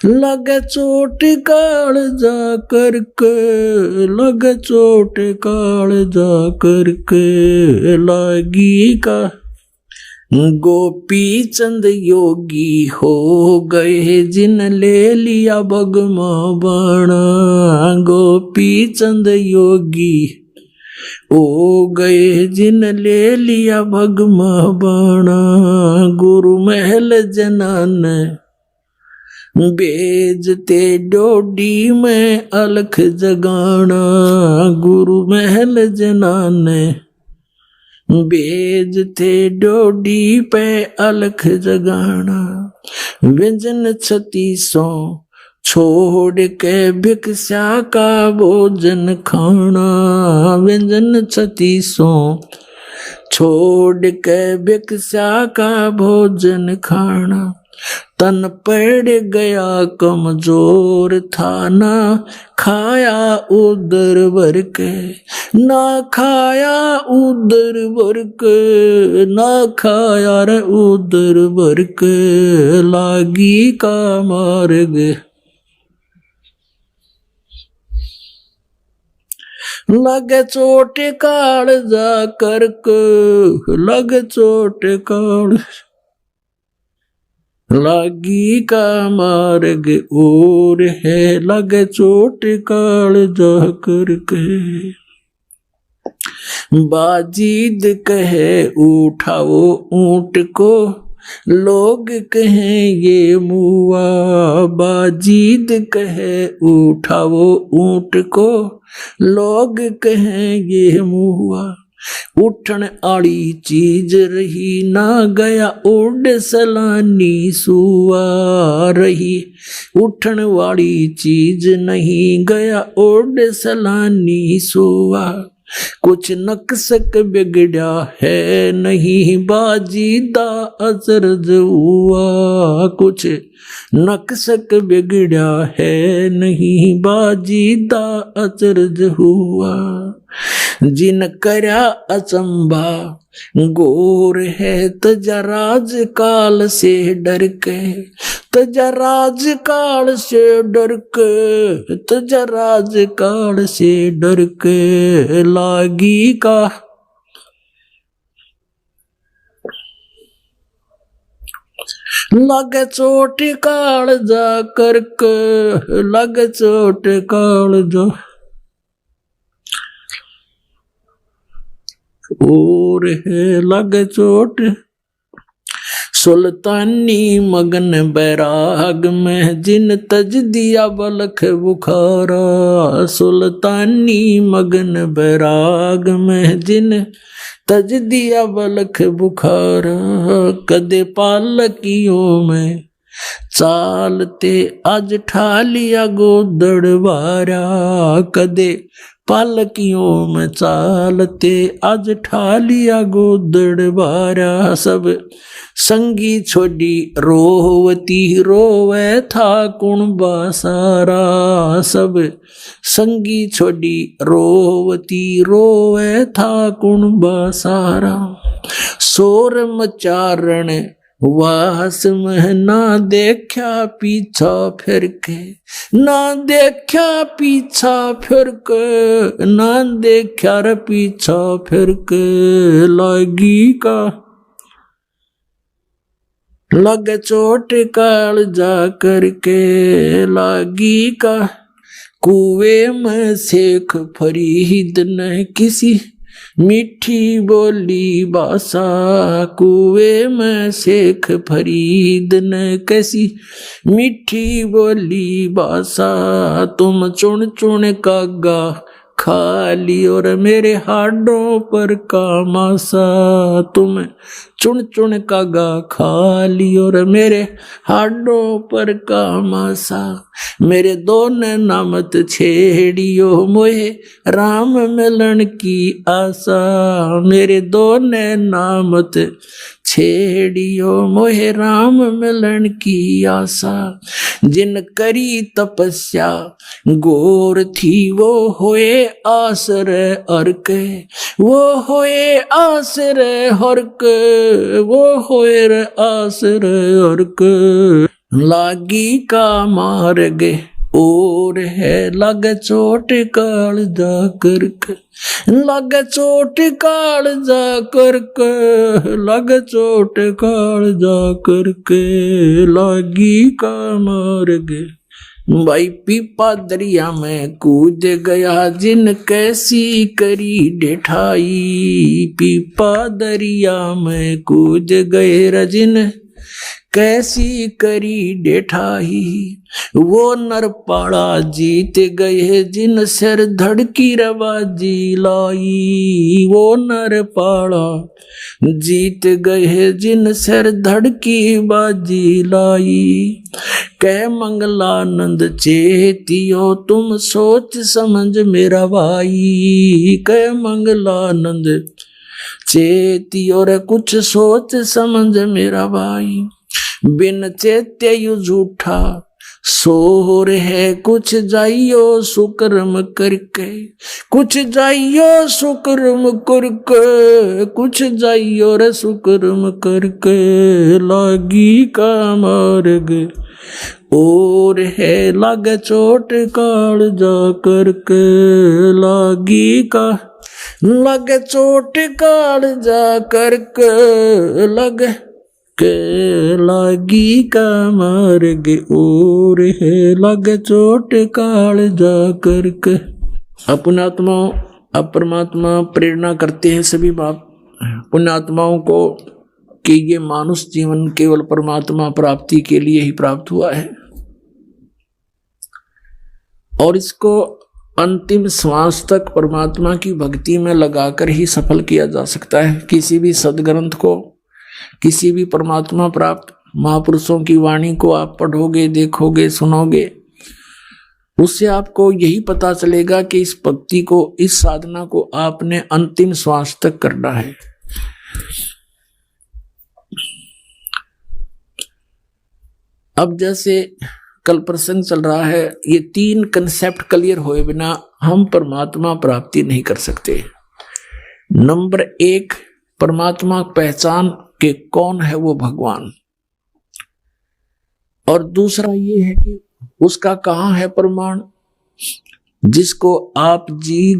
लग चोट काल जा करके, लग चोट काल जा करके, लागी का गोपी चंद योगी हो गए जिन ले लिया भगमा बाणा। गोपी चंद योगी हो गए जिन ले लिया भगमा बाणा। गुरु महल जनान बेजते डोडी में अलख जगाना। गुरु महल जनान बेजते डोडी पे अलख जगाना। व्यंजन 36 छोड़ के भिक्षा का भोजन खाना। व्यंजन 36 छोड़ के भिक्षा का भोजन खाना। तन पड़ गया कमजोर था ना खाया उदर भर के। ना खाया उदर भर के, ना खाया रे उदर भर के। लागी का मार्ग लगे चोट काल जा करके। लगे चोट काल लागी का मार्ग और है। लगे चोट काल जा करके। बाजीद कहे उठाओ ऊंट को लोग कहें ये मुआ। बाजीद कहे उठाओ ऊंट को लोग कहें ये मुआ। उठन आड़ी चीज रही ना गया उड़ सलानी सुआ रही। उठन वाली चीज नहीं गया उड़ सलानी सुआ। कुछ नक्सक बिगड़ा है नहीं बाजीदा अजरज हुआ। कुछ नक्सक बिगड़ा है नहीं बाजीदा अजरज हुआ। जिन करया अचंबा गोर है तजराज काल से डर के। तजराज काल से डर के, तजराज काल से डर के। लागी का लग चोट काल जा करके। लग चोट काल जा और है लग चोट। सुल्तानी मगन बैराग में जिन तज दिया बलख बुखारा। सुल्तानी मगन बैराग में जिन तज दिया बलख बुखारा। कदे पालकियों में चालते आज ठा लिया गोदड़ बारा। कदे पालकियों में चालते आज ठा लिया गोदड़ बारा। सब संगी छोड़ी रोवती रोवे था कुणबा सारा। सब संगी छोड़ी रोवती रोवे था कुणबा सारा। शोर मचारण वास में ना देखा पीछा फिर के। ना देखा पीछा फिर के, ना देखा रे पीछा फिर के। लागी का लग चोट काल जा करके। लागी का कुएं में शेख फरीद ने किसी मीठी बोली बासा। कुएं में शेख फरीद ने कैसी मीठी बोली बासा। तुम चुन चुन कागा खा ली और मेरे हाडों पर का मासा। तुम चुन चुन कागा खा ली और मेरे हाडों पर का मासा। मेरे दोनों नामत छेड़ियो मोहे राम मिलन की आशा। मेरे दोनों नामत छेड़ियो मोहे राम मिलन की आशा। जिन करी तपस्या गोर थी वो होए आसरे अर्के। वो होए आसरे हरके, वो होए आसरे अर्के। लागी का मार्ग और है लगे चोट काल जा करके, लगे चोट काल जा करके, लगे चोट काल जा करके, लागी का मार गे। भाई पीपा दरिया में कूद गया जिन कैसी करी डेठाई, पीपा दरिया में कूद गए रजिन कैसी करी डेठाई, वो नरपाड़ा जीत गए जिन सिर धड़की रवाजी लाई, वो नरपाड़ा जीत गए जिन सिर धड़की बाजी लाई। कह मंगलानंद चेतियो तुम सोच समझ मेरा भाई, कह मंगलानंद चेतियो रे कुछ सोच समझ मेरा भाई, बिन चेत्य यु झूठा सोर है कुछ जाइयो सुकर्म करके, कुछ जाइयो सुकर्म करके, कुछ जाइयो रे सुकर्म करके, लागी का मार्ग और है लग चोट काल जा करके, लागी का लग चोट काल जा करके, लग के लागी का मार्ग और है लग चोट काल जा करके। पुण्यात्माओं, अब परमात्मा प्रेरणा करते हैं सभी बाप पुण्यात्माओं को कि ये मानुष जीवन केवल परमात्मा प्राप्ति के लिए ही प्राप्त हुआ है और इसको अंतिम श्वास तक परमात्मा की भक्ति में लगाकर ही सफल किया जा सकता है। किसी भी सदग्रंथ को, किसी भी परमात्मा प्राप्त महापुरुषों की वाणी को आप पढ़ोगे, देखोगे, सुनोगे, उससे आपको यही पता चलेगा कि इस भक्ति को, इस साधना को आपने अंतिम श्वास तक करना है। अब जैसे कल प्रसंग चल रहा है, ये 3 कंसेप्ट क्लियर हुए बिना हम परमात्मा प्राप्ति नहीं कर सकते। नंबर 1, परमात्मा पहचान के कौन है वो भगवान, और दूसरा ये है कि उसका कहाँ है प्रमाण, जिसको आप जी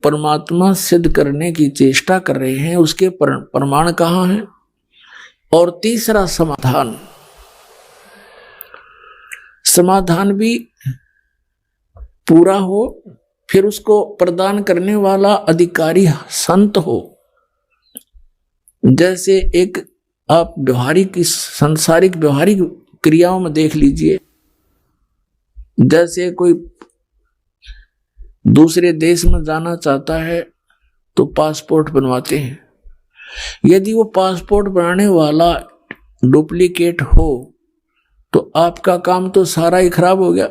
परमात्मा सिद्ध करने की चेष्टा कर रहे हैं उसके प्रमाण कहाँ है, और तीसरा समाधान। समाधान भी पूरा हो, फिर उसको प्रदान करने वाला अधिकारी संत हो। जैसे एक आप व्यवहारिक, सांसारिक व्यवहारिक क्रियाओं में देख लीजिए, जैसे कोई दूसरे देश में जाना चाहता है तो पासपोर्ट बनवाते हैं। यदि वो पासपोर्ट बनाने वाला डुप्लीकेट हो तो आपका काम तो सारा ही खराब हो गया,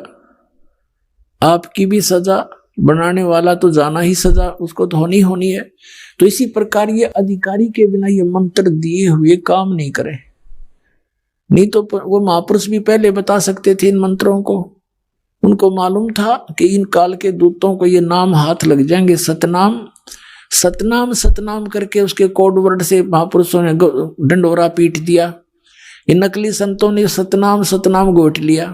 आपकी भी सजा, बनाने वाला तो जाना ही सजा उसको तो होनी है। तो इसी प्रकार ये अधिकारी के बिना ये मंत्र दिए हुए काम नहीं करे, नहीं तो वो महापुरुष भी पहले बता सकते थे इन मंत्रों को। उनको मालूम था कि इन काल के दूतों को ये नाम हाथ लग जाएंगे, सतनाम सतनाम सतनाम करके उसके कोड वर्ड से महापुरुषों ने डंडोरा पीट दिया। इन नकली संतों ने सतनाम सतनाम गोट लिया।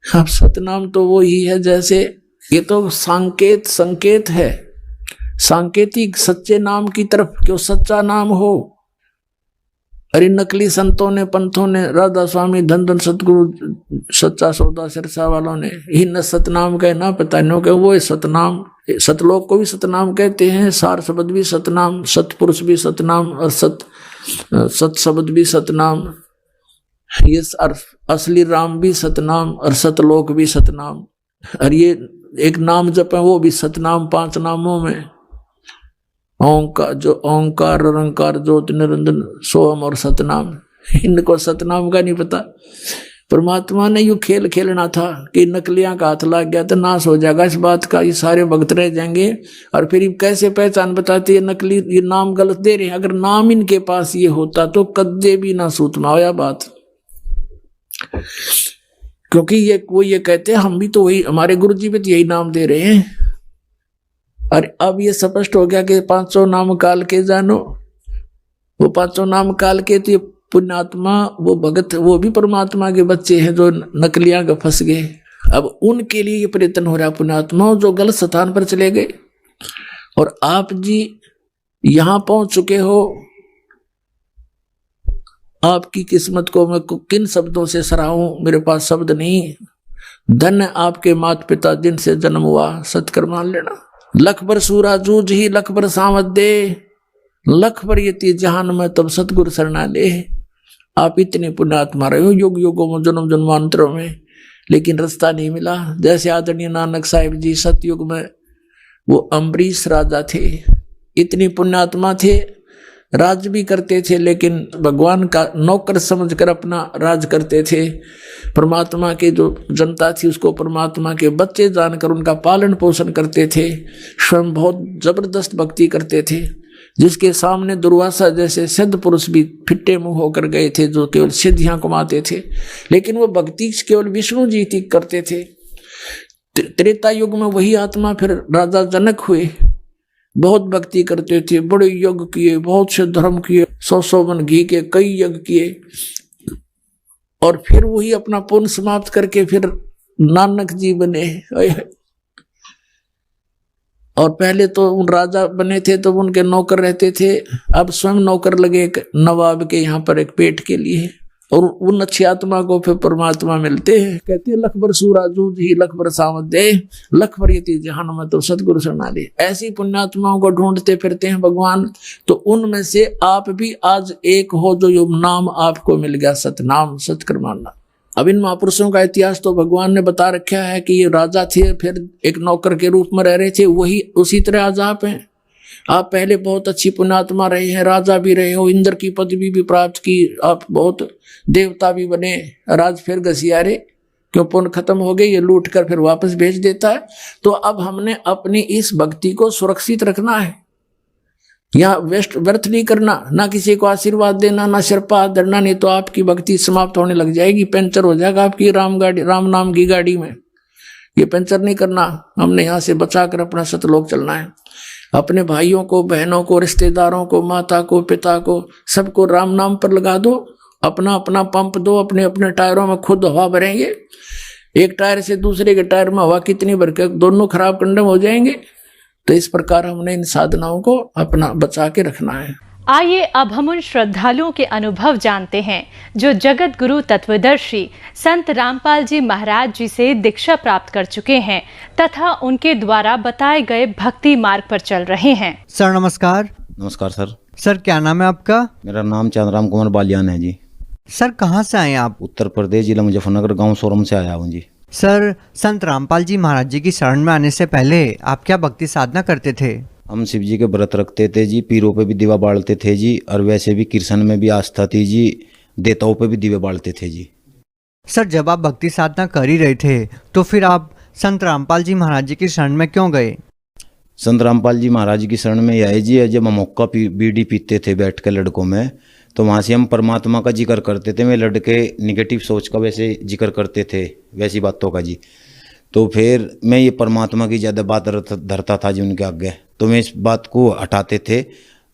अब सतनाम तो वो ही है, जैसे ये तो संकेत है, सांकेतिक सच्चे नाम की तरफ, क्यों सच्चा नाम हो। अरे नकली संतों ने, पंथों ने, राधा स्वामी, धन धन सतगुरु, सच्चा सौदा सिरसा वालों ने ही न सतनाम कहे ना पता नो के वो सतनाम। सतलोक को भी सतनाम कहते हैं, सार शब्द भी सतनाम, सतपुरुष भी सतनाम, और सत शब्द भी सतनाम, ये असली राम भी सतनाम और सतलोक भी सतनाम। और ये एक नाम जप है वो भी सतनाम, 5 नामों में ओंकार, जो ओंकार निरंकार ज्योति निरंजन सोहम और सतनाम, इनको सतनाम का नहीं पता। परमात्मा ने यू खेल खेलना था कि नकलियां का हाथ लग गया तो नाश हो जाएगा इस बात का, ये सारे भक्त रह जाएंगे। और फिर कैसे पहचान बताती है नकली, ये नाम गलत दे रहे हैं। अगर नाम इनके पास ये होता तो कद्दे भी ना सूतमा होया बात, क्योंकि वो ये कहते हैं हम भी तो वही, हमारे गुरु जी भी तो यही नाम दे रहे हैं। और अब ये स्पष्ट हो गया कि 500 नाम काल के जानो, वो 500 नाम काल के, तो ये पुण्यात्मा, वो भगत, वो भी परमात्मा के बच्चे हैं जो नकलियां का फंस गए। अब उनके लिए ये प्रयत्न हो रहा है पुण्यात्माओं जो गलत स्थान पर चले गए, और आप जी यहां पहुंच चुके हो। आपकी किस्मत को मैं किन शब्दों से सराहूं, मेरे पास शब्द नहीं। धन्य आपके माता पिता जिनसे जन्म हुआ, सत्कर मान लेना। लख बर सूरा जूझ ही लख बर सावत दे, लख बर यति जहान में तब सतगुरु शरणा ले। आप इतने पुण्यात्मा रहे हो युग युगों में, जन्म जन्मांतरों में, लेकिन रास्ता नहीं मिला। जैसे आदरणीय नानक साहिब जी सतयुग में वो अम्बरीश राजा थे, इतनी पुण्यात्मा थे, राज भी करते थे, लेकिन भगवान का नौकर समझकर अपना राज करते थे। परमात्मा के जो जनता थी उसको परमात्मा के बच्चे जानकर उनका पालन पोषण करते थे। स्वयं बहुत जबरदस्त भक्ति करते थे, जिसके सामने दुर्वासा जैसे सिद्ध पुरुष भी फिट्टे मुंह होकर गए थे, जो केवल सिद्धियां कमाते थे, लेकिन वो भक्ति केवल विष्णु जी की करते थे। त्रेता युग में वही आत्मा फिर राजा जनक हुए, बहुत भक्ति करते थे, बड़े यज्ञ किए, बहुत से धर्म किए, 100 मन घी के कई यज्ञ किए, और फिर वही अपना पुण्य समाप्त करके फिर नानक जी बने। और पहले तो उन राजा बने थे तो उनके नौकर रहते थे, अब स्वयं नौकर लगे एक नवाब के यहाँ पर एक पेट के लिए, और उन अच्छी आत्मा को फिर परमात्मा मिलते हैं। कहते हैं लख बर सूरा जूझ ही लख बर सावत दे, लख बर यति जहान में तो सतगुरु शरणा ले। ऐसी पुण्यात्माओं को ढूंढते फिरते हैं भगवान। तो उनमें से आप भी आज एक हो जो यो नाम आपको मिल गया, सतनाम, सतकर मानना। अब इन महापुरुषों का इतिहास तो भगवान ने बता रखा है कि ये राजा थे, फिर एक नौकर के रूप में रह रहे थे, वही उसी तरह आज आप हैं। आप पहले बहुत अच्छी पुण्यात्मा रहे हैं, राजा भी रहे हो, इंद्र की पदवी भी प्राप्त की, आप बहुत देवता भी बने, राज फिर घसियारे, क्यों पुण्य खत्म हो गए, ये लूट कर फिर वापस भेज देता है। तो अब हमने अपनी इस भक्ति को सुरक्षित रखना है, या व्यर्थ नहीं करना, ना किसी को आशीर्वाद देना, ना सिरपा धरना, नहीं तो आपकी भक्ति समाप्त होने लग जाएगी, पंचर हो जाएगा आपकी राम नाम की गाड़ी में। ये पंचर नहीं करना, हमने यहाँ से बचाकर अपना सतलोक चलना है। अपने भाइयों को, बहनों को, रिश्तेदारों को, माता को, पिता को, सबको राम नाम पर लगा दो, अपना अपना पंप दो, अपने अपने टायरों में खुद हवा भरेंगे। एक टायर से दूसरे के टायर में हवा कितनी भर के, दोनों खराब कंडम हो जाएंगे। तो इस प्रकार हमने इन साधनाओं को अपना बचा के रखना है। आइए अब हम उन श्रद्धालुओं के अनुभव जानते हैं जो जगत गुरु तत्वदर्शी संत रामपाल जी महाराज जी से दीक्षा प्राप्त कर चुके हैं तथा उनके द्वारा बताए गए भक्ति मार्ग पर चल रहे हैं। सर नमस्कार। नमस्कार सर। सर क्या नाम है आपका? मेरा नाम चंद्राम कुमार बालियान है जी। सर कहाँ से आए आप? उत्तर प्रदेश, जिला मुजफ्फरनगर, गांव सोरम से आया हूँ जी। सर संत रामपाल जी महाराज जी की शरण में आने से पहले आप क्या भक्ति साधना करते थे? हम शिव जी के व्रत रखते थे जी, पीरों पे भी दीवा बालते थे जी, और वैसे भी कृष्ण में भी आस्था थी जी, देवताओं पे भी दीवे बालते थे जी। सर जब आप भक्ति साधना कर ही रहे थे तो फिर आप संत रामपाल जी महाराज जी की शरण में क्यों गए? संत रामपाल जी महाराज की शरण में आए जी, जब हम हुक्का बीड़ी पीते थे बैठ के लड़कों में, तो वहाँ से हम परमात्मा का जिक्र करते थे। वे लड़के निगेटिव सोच का वैसे जिक्र करते थे, वैसी बातों का जी। तो फिर मैं ये परमात्मा की ज़्यादा बात धरता था जी उनके आगे, तो मैं इस बात को हटाते थे।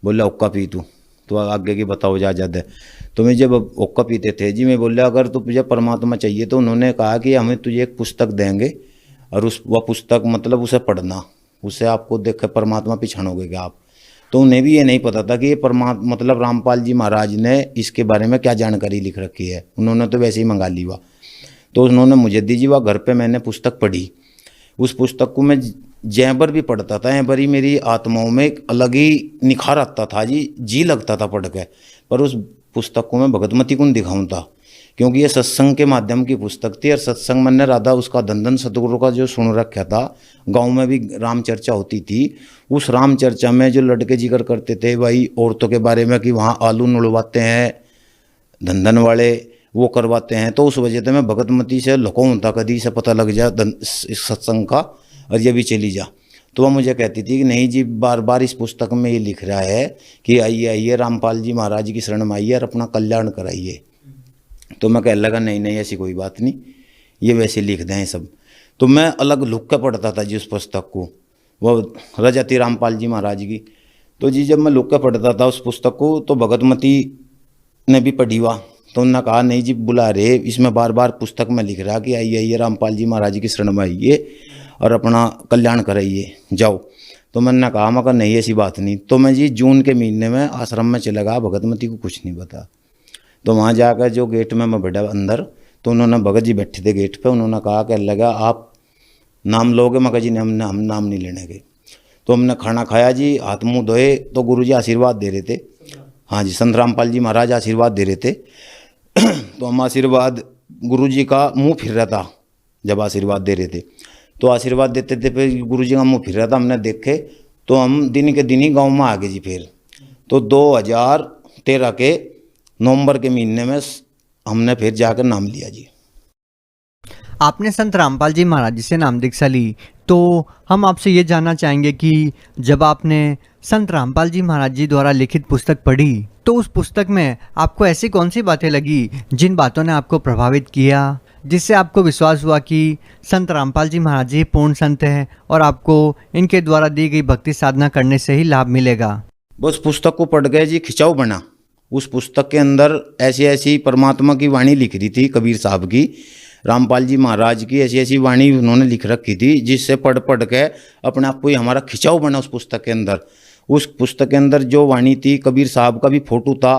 बोला हुक्का पी तू, तो आगे की बताओ जा ज़्यादा। तो मैं जब हुक्का पीते थे जी, मैं बोला अगर तुझे परमात्मा चाहिए तो उन्होंने कहा कि हमें तुझे एक पुस्तक देंगे, और वह पुस्तक मतलब उसे पढ़ना, उससे आपको देख परमात्मा पहचानोगे क्या आप। तो उन्हें भी ये नहीं पता था कि ये परमात्मा मतलब रामपाल जी महाराज ने इसके बारे में क्या जानकारी लिख रखी है, उन्होंने तो वैसे ही मंगा ली वह। तो उन्होंने मुझे दी जी वह, घर पे मैंने पुस्तक पढ़ी। उस पुस्तक को मैं जहाँ पर भी पढ़ता था, यहाँ पर ही मेरी आत्माओं में एक अलग ही निखार आता था जी लगता था पढ़ के। पर उस पुस्तक को मैं भगतमती को दिखाऊँ था, क्योंकि ये सत्संग के माध्यम की पुस्तक थी, और सत्संग मैंने राधा उसका धन सतगुरु का जो सुन रखा था, गांव में भी राम चर्चा होती थी। उस राम चर्चा में जो लड़के जिक्र करते थे भाई औरतों के बारे में कि वहाँ आलू नुड़वाते हैं धन वाले, वो करवाते हैं, तो उस वजह से मैं भगतमती से लुकाऊं था, कभी से पता लग जा इस सत्संग का और ये भी चली जा। तो वह मुझे कहती थी कि नहीं जी, बार बार इस पुस्तक में ये लिख रहा है कि आइए आइए रामपाल जी महाराज की शरण में आइए और अपना कल्याण कराइए। तो मैं कहने लगा नहीं ऐसी कोई बात नहीं, ये वैसे लिख दें सब। तो मैं अलग लुक के पढ़ता था जी उस पुस्तक को, वो रजती रामपाल जी महाराज की। तो जी जब मैं लुक के पढ़ता था उस पुस्तक को, तो भगतमती ने भी पढ़ी हुआ, तो उन्होंने कहा नहीं जी बुला रहे, इसमें बार बार पुस्तक में लिख रहा कि आइए आइए रामपाल जी महाराज की शरण में आइए और अपना कल्याण कराइए जाओ। तो मैंने कहा मगर नहीं ऐसी बात नहीं। तो मैं जी जून के महीने में आश्रम में चला गया, भगतमती को कुछ नहीं पता। तो वहाँ जाकर जो गेट में मैं बैठा अंदर, तो उन्होंने भगत जी बैठे थे गेट पे, उन्होंने कहा कि लगा आप नाम लोगे? मगर जी ने हम नाम नहीं लेने गए। तो हमने खाना खाया जी, हाथ मुँह धोए, तो गुरु जी आशीर्वाद दे रहे थे। हाँ जी, संत रामपाल जी महाराज आशीर्वाद दे रहे थे। तो हम आशीर्वाद, गुरु जी का मुँह फिर रहा था जब आशीर्वाद दे रहे थे, तो आशीर्वाद देते थे, फिर गुरु जी का मुँह फिर रहा था, हमने देखे। तो हम दिन के दिन ही गाँव में आ गए जी। फिर तो 2013 के नवंबर के महीने में हमने फिर जाकर नाम लिया जी। आपने संत रामपाल जी महाराज जी से नाम दीक्षा ली, तो हम आपसे ये जानना चाहेंगे कि जब आपने संत रामपाल जी महाराज जी द्वारा लिखित पुस्तक पढ़ी, तो उस पुस्तक में आपको ऐसी कौन सी बातें लगी जिन बातों ने आपको प्रभावित किया, जिससे आपको विश्वास हुआ कि संत रामपाल जी महाराज जी पूर्ण संत हैं और आपको इनके द्वारा दी गई भक्ति साधना करने से ही लाभ मिलेगा? उस पुस्तक को पढ़ गए जी, खिंचाव बना। उस पुस्तक के अंदर ऐसी ऐसी परमात्मा की वाणी लिख रही थी, कबीर साहब की, रामपाल जी महाराज की ऐसी ऐसी वाणी उन्होंने लिख रखी थी, जिससे पढ़ पढ़ के अपने आप को ही हमारा खिंचाव बना उस पुस्तक के अंदर। उस पुस्तक के अंदर जो वाणी थी, कबीर साहब का भी फोटो था,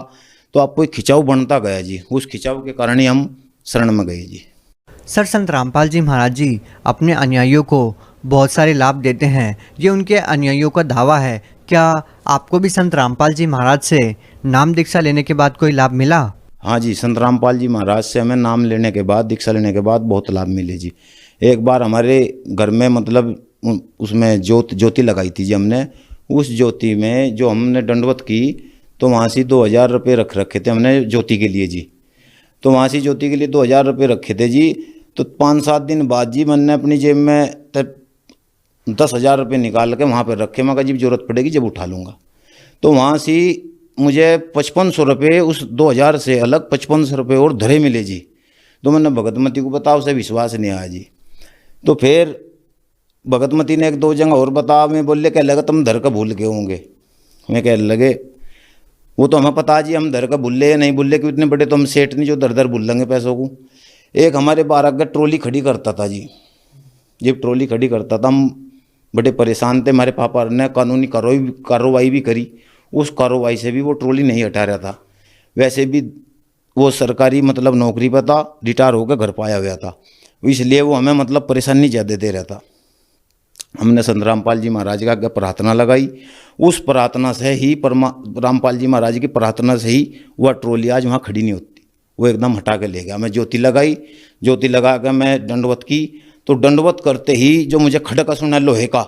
तो आपको एक खिंचाव बनता गया जी। उस खिंचाव के कारण ही हम शरण में गए जी। सर, संत रामपाल जी महाराज जी अपने अनुयायियों को बहुत सारे लाभ देते हैं, ये उनके अनुयायियों का दावा है। क्या आपको भी संत रामपाल जी महाराज से नाम दीक्षा लेने के बाद कोई लाभ मिला? हाँ जी, संत रामपाल जी महाराज से हमें नाम लेने के बाद, दीक्षा लेने के बाद बहुत लाभ मिले जी। एक बार हमारे घर में मतलब उसमें ज्योति लगाई थी जी हमने। उस ज्योति में जो हमने दंडवत की, तो वहाँ से 2000 रुपये रख रखे थे हमने ज्योति के लिए जी। तो वहाँ से ज्योति के लिए 2000 रुपये रखे थे जी। तो 5-7 दिन बाद जी मैंने अपनी जेब में 10,000 रुपये निकाल के वहाँ पर रखे। मैं कहा जी जरूरत पड़ेगी जब उठा लूँगा। तो वहाँ से मुझे 5500 रुपये, उस 2000 से अलग 5500 रुपये और धरे मिले जी। तो मैंने भगतमती को बताया, उसे विश्वास नहीं आया जी। तो फिर भगतमती ने 1-2 जगह और बताया, मैं बोले कह लगा तुम धर का भूल गए होंगे। मैं कह लगे वो तो हमें पता जी, हम धर का भूल या नहीं भूल, कि इतने बड़े तो हम सेठ नहीं जो दर दर भूल लेंगे पैसों को। एक हमारे 12 का ट्रॉली खड़ी करता था जी। जब ट्रॉली खड़ी करता था, हम बड़े परेशान थे। हमारे पापा ने कानूनी कार्रवाई भी करी, उस कार्रवाई से भी वो ट्रॉली नहीं हटा रहा था। वैसे भी वो सरकारी मतलब नौकरी पर था, रिटायर होकर घर पाया हुआ था, इसलिए वो हमें मतलब परेशानी ज़्यादा दे रहा था। हमने संत रामपाल जी महाराज का प्रार्थना लगाई, उस प्रार्थना से ही रामपाल जी महाराज की प्रार्थना से ही वह ट्रॉली आज वहाँ खड़ी नहीं होती, वो एकदम हटा के ले गया। मैं ज्योति लगाई, ज्योति लगा कर मैं दंडवत की, तो दंडवत करते ही जो मुझे खड़का सुना लोहे का,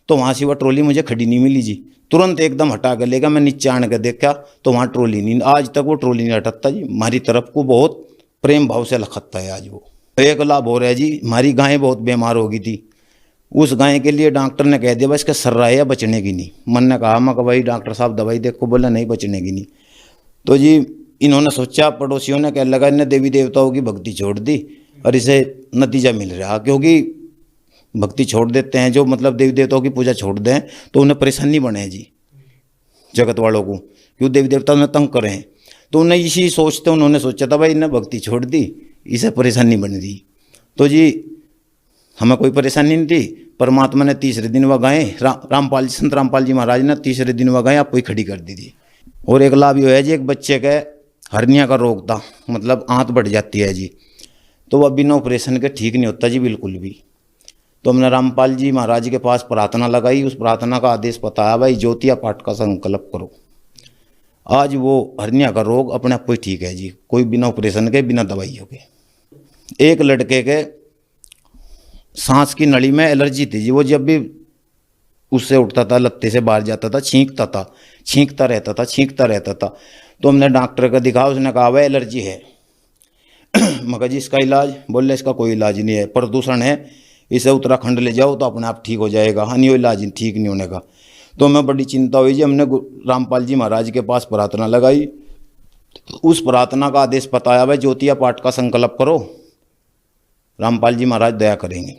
तो वहाँ से वह ट्रॉली मुझे खड़ी नहीं मिली जी। तुरंत एकदम हटा कर लेगा। मैं नीचे आने के देखा तो वहाँ ट्रॉली नहीं, आज तक वो ट्रॉली नहीं हटता जी। हमारी तरफ को बहुत प्रेम भाव से लखता है आज वो। एक लाभ हो रहा है जी, हमारी गाय बहुत बीमार हो गई थी। उस गाय के लिए डॉक्टर ने कह दिया बस इसका सर्रा है, बचने की नहीं। मन ने कहा मैं भाई डॉक्टर साहब दवाई देखो, बोला नहीं बचने की नहीं। तो जी इन्होंने सोचा, पड़ोसियों ने कह लगा इन्हें देवी देवताओं की भक्ति छोड़ दी और इसे नतीजा मिल रहा, क्योंकि भक्ति छोड़ देते हैं जो मतलब देवी देवताओं की पूजा छोड़ दें तो उन्हें परेशानी बने जी जगत वालों को, क्यों देवी देवता उन्हें तंग करें। तो उन्हें इसी सोचते उन्होंने सोचा था भाई इन्हें भक्ति छोड़ दी, इसे परेशानी बन रही। तो जी हमें कोई परेशानी नहीं थी। परमात्मा ने तीसरे दिन वह गाय संत रामपाल जी महाराज ने तीसरे दिन वह गाय आपको ही खड़ी कर दी थी। और एक लाभ ये है जी, एक बच्चे के हर्निया का रोग था, मतलब आंत बढ़ जाती है जी, तो वह बिना ऑपरेशन के ठीक नहीं होता जी बिल्कुल भी। तो हमने रामपाल जी महाराज के पास प्रार्थना लगाई, उस प्रार्थना का आदेश बताया भाई ज्योतिया पाठ का संकल्प करो। आज वो हर्निया का रोग अपने आप को ही ठीक है जी, कोई बिना ऑपरेशन के, बिना दवाइयों के। एक लड़के के सांस की नली में एलर्जी थी जी, वो जब भी उससे उठता था लत्ते से बाहर जाता था, छींकता रहता था। तो हमने डॉक्टर को दिखा, उसने कहा भाई एलर्जी है। मगर जी इसका इलाज, बोले इसका कोई इलाज नहीं है, प्रदूषण है, इसे उत्तराखंड ले जाओ तो अपने आप ठीक हो जाएगा। हाँ नहीं, इलाज ठीक नहीं होने का। तो हमें बड़ी चिंता हुई जी, हमने रामपाल जी महाराज के पास प्रार्थना लगाई, उस प्रार्थना का आदेश बताया भाई ज्योतिया पाठ का संकल्प करो, रामपाल जी महाराज दया करेंगे।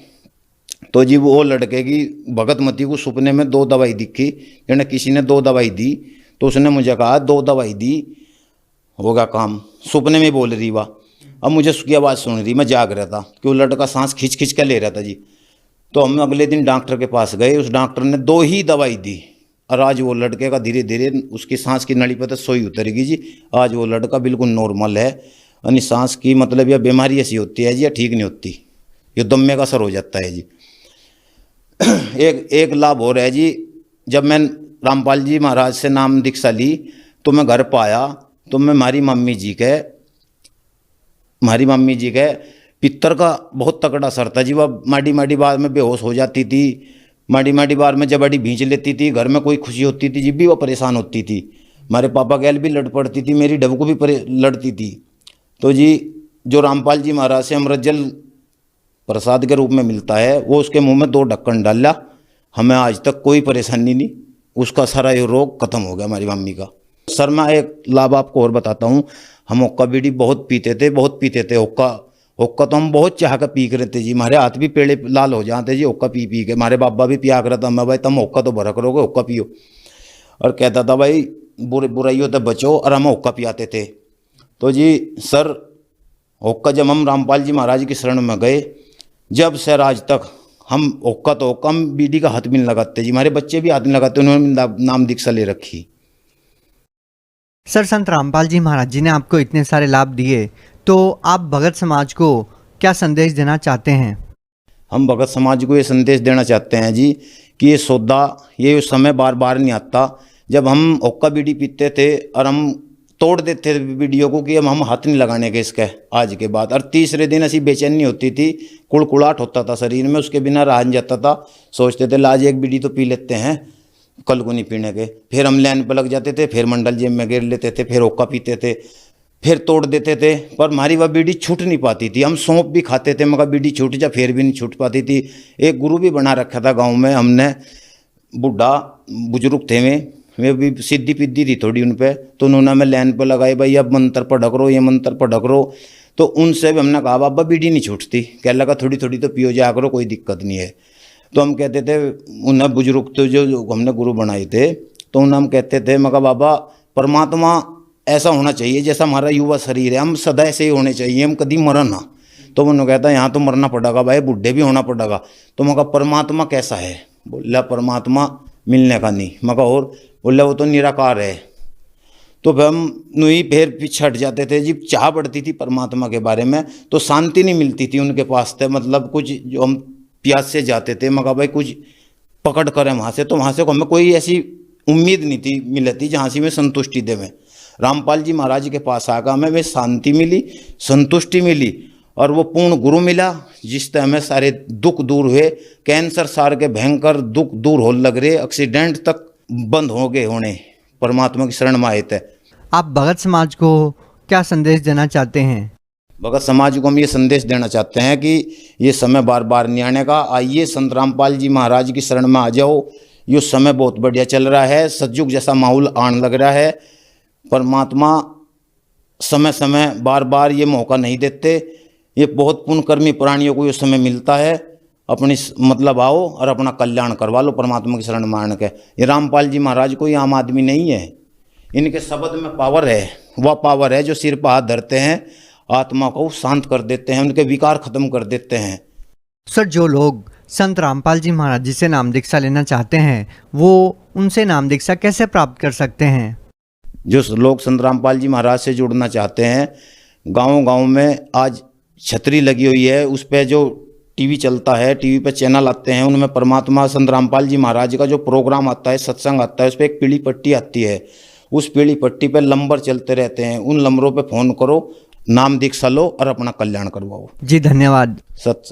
तो जी वो लड़के की भगतमती को सपने में 2 दवाई दिखी, यानी किसी ने 2 दवाई दी। तो उसने मुझे कहा 2 दवाई दी होगा काम। सपने में बोल रही वह, अब मुझे उसकी आवाज़ सुन रही, मैं जाग रहा था कि वो लड़का सांस खींच खींच के ले रहा था जी। तो हम अगले दिन डॉक्टर के पास गए, उस डॉक्टर ने 2 ही दवाई दी और आज वो लड़के का धीरे धीरे उसकी सांस की नली पर तो सोई उतरेगी जी। आज वो लड़का बिल्कुल नॉर्मल है। यानी सांस की मतलब यह बीमारी ऐसी होती है जी, या ठीक नहीं होती, ये दम्मे का असर हो जाता है जी। एक लाभ हो रहा है जी, जब मैं रामपाल जी महाराज से नाम दीक्षा ली तो मैं घर पाया तो मैं हमारी मम्मी जी के पित्तर का बहुत तगड़ा असर था जी। वह माड़ी बार में बेहोश हो जाती थी, माड़ी बार में जबड़ी भींच लेती थी, घर में कोई खुशी होती थी जब भी वह परेशान होती थी। हमारे पापा गैल भी लड़ पड़ती थी, मेरी डब को भी लड़ती थी। तो जी जो रामपाल जी महाराज से अमृत जल प्रसाद के रूप में मिलता है, वो उसके मुंह में 2 ढक्कन डाला, हमें आज तक कोई परेशानी नहीं, उसका सारा ये रोग खत्म हो गया हमारी मम्मी का। सर मैं एक लाभ आपको और बताता हूँ, हम हुक्का बीड़ी बहुत पीते थे। हुक्का तो हम बहुत चाह कर पी कर थे जी, हमारे हाथ भी पेड़े लाल हो जाते जी हुक्का पी के। हमारे बाबा भी पिया कर था, मैं भाई तुम हुक्का तो भरा करोगे, हुक्का पियो। और कहता था भाई बुराइयों से बचो, और हम हुक्का पियाते थे। तो जी सर हुक्का जब हम रामपाल जी महाराज की शरण में गए, जब सर आज तक हम हुक्का तो हुक्का, हम बीड़ी का हाथ भी नहीं लगाते जी, हमारे बच्चे भी हाथ नहीं लगाते, उन्होंने नाम दीक्षा ले रखी। सर संत रामपाल जी महाराज जी ने आपको इतने सारे लाभ दिए, तो आप भगत समाज को क्या संदेश देना चाहते हैं? हम भगत समाज को ये संदेश देना चाहते हैं जी कि ये सौदा, ये समय बार बार नहीं आता। जब हम हुक्का बीड़ी पीते थे और हम तोड़ देते थे बीड़ियों को कि हम हाथ नहीं लगाने के इसके आज के बाद, और तीसरे दिन ऐसी बेचैनी होती थी, कुड़कुड़ाहट होता था शरीर में, उसके बिना रहा नहीं जाता था। सोचते थे आज एक बीड़ी तो पी लेते हैं, कल को नहीं पीने के। फिर हम लाइन पर लग जाते थे, फिर मंडल जेब में गिर लेते थे, फिर हुक्का पीते थे, फिर तोड़ देते थे, पर हमारी वह बीड़ी छूट नहीं पाती थी। हम सौंप भी खाते थे मगर बीड़ी छूट जा, फिर भी नहीं छूट पाती थी। एक गुरु भी बना रखा था गांव में हमने, बूढ़ा बुजुर्ग थे वे भी सिद्धि पिद्धि थी थोड़ी उन पे, तो उन्होंने हमें लाइन पर लगाई, भाई अब मंत्र पढ़ करो, ये मंत्र पढ़ करो। तो उनसे भी हमने कहा बाबा बीड़ी नहीं छूटती, कह लगा थोड़ी थोड़ी तो पियो जा करो, कोई दिक्कत नहीं है। तो हम कहते थे उन्हें बुजुर्ग तो जो हमने गुरु बनाए थे, तो उन्हें हम कहते थे मगर बाबा परमात्मा ऐसा होना चाहिए जैसा हमारा युवा शरीर है, हम सदा ऐसे ही होने चाहिए, हम कभी मरन ना। तो उन्होंने कहता यहाँ तो मरना पड़ेगा भाई, बूढ़े भी होना पड़ेगा। तो मगर परमात्मा कैसा है? बोला परमात्मा मिलने का नहीं, मगर और बोला वो तो निराकार है। तो फिर हम नहीं फिर पीछे हट जाते थे जी। चाह बढ़ती थी परमात्मा के बारे में, तो शांति नहीं मिलती थी उनके पास थे, मतलब कुछ जो हम प्यास से जाते थे मगर भाई कुछ पकड़ करें वहाँ से, तो वहाँ से हमें कोई ऐसी उम्मीद नहीं थी मिलती जहाँ से हमें संतुष्टि दे। में रामपाल जी महाराज के पास आकर हमें वे शांति मिली, संतुष्टि मिली, और वो पूर्ण गुरु मिला जिससे हमें सारे दुख दूर हुए। कैंसर सार के भयंकर दुख दूर हो लग रहे, एक्सीडेंट तक बंद हो गए होने, परमात्मा की शरण में आए थे। आप भगत समाज को क्या संदेश देना चाहते हैं? भगत समाज को हम ये संदेश देना चाहते हैं कि ये समय बार बार नहीं आने का। आइए संत रामपाल जी महाराज की शरण में आ जाओ, ये समय बहुत बढ़िया चल रहा है, सतयुग जैसा माहौल आने लग रहा है। परमात्मा समय समय बार बार ये मौका नहीं देते, ये बहुत पुण्यकर्मी प्राणियों को ये समय मिलता है। अपनी मतलब आओ और अपना कल्याण करवा लो परमात्मा की शरण में आने के। ये रामपाल जी महाराज कोई आम आदमी नहीं है, इनके शब्द में पावर है, वह पावर है जो सिर पर हाथ धरते हैं आत्मा को शांत कर देते हैं, उनके विकार खत्म कर देते हैं। सर जो लोग संत रामपाल जी महाराज जी से नाम दीक्षा लेना चाहते हैं वो उनसे नाम दीक्षा कैसे प्राप्त कर सकते हैं? जो लोग संत रामपाल जी महाराज से जुड़ना चाहते हैं, गांव-गांव में आज छतरी लगी हुई है, उस पर जो टीवी चलता है, टीवी पे चैनल आते हैं, उनमें परमात्मा संत रामपाल जी महाराज का जो प्रोग्राम आता है, सत्संग आता है, उस पर एक पीली पट्टी आती है, उस पीली पट्टी पे नंबर चलते रहते हैं, उन नंबरों पे फ़ोन करो, नाम दीक्षा लो और अपना कल्याण करवाओ। जी धन्यवाद। सत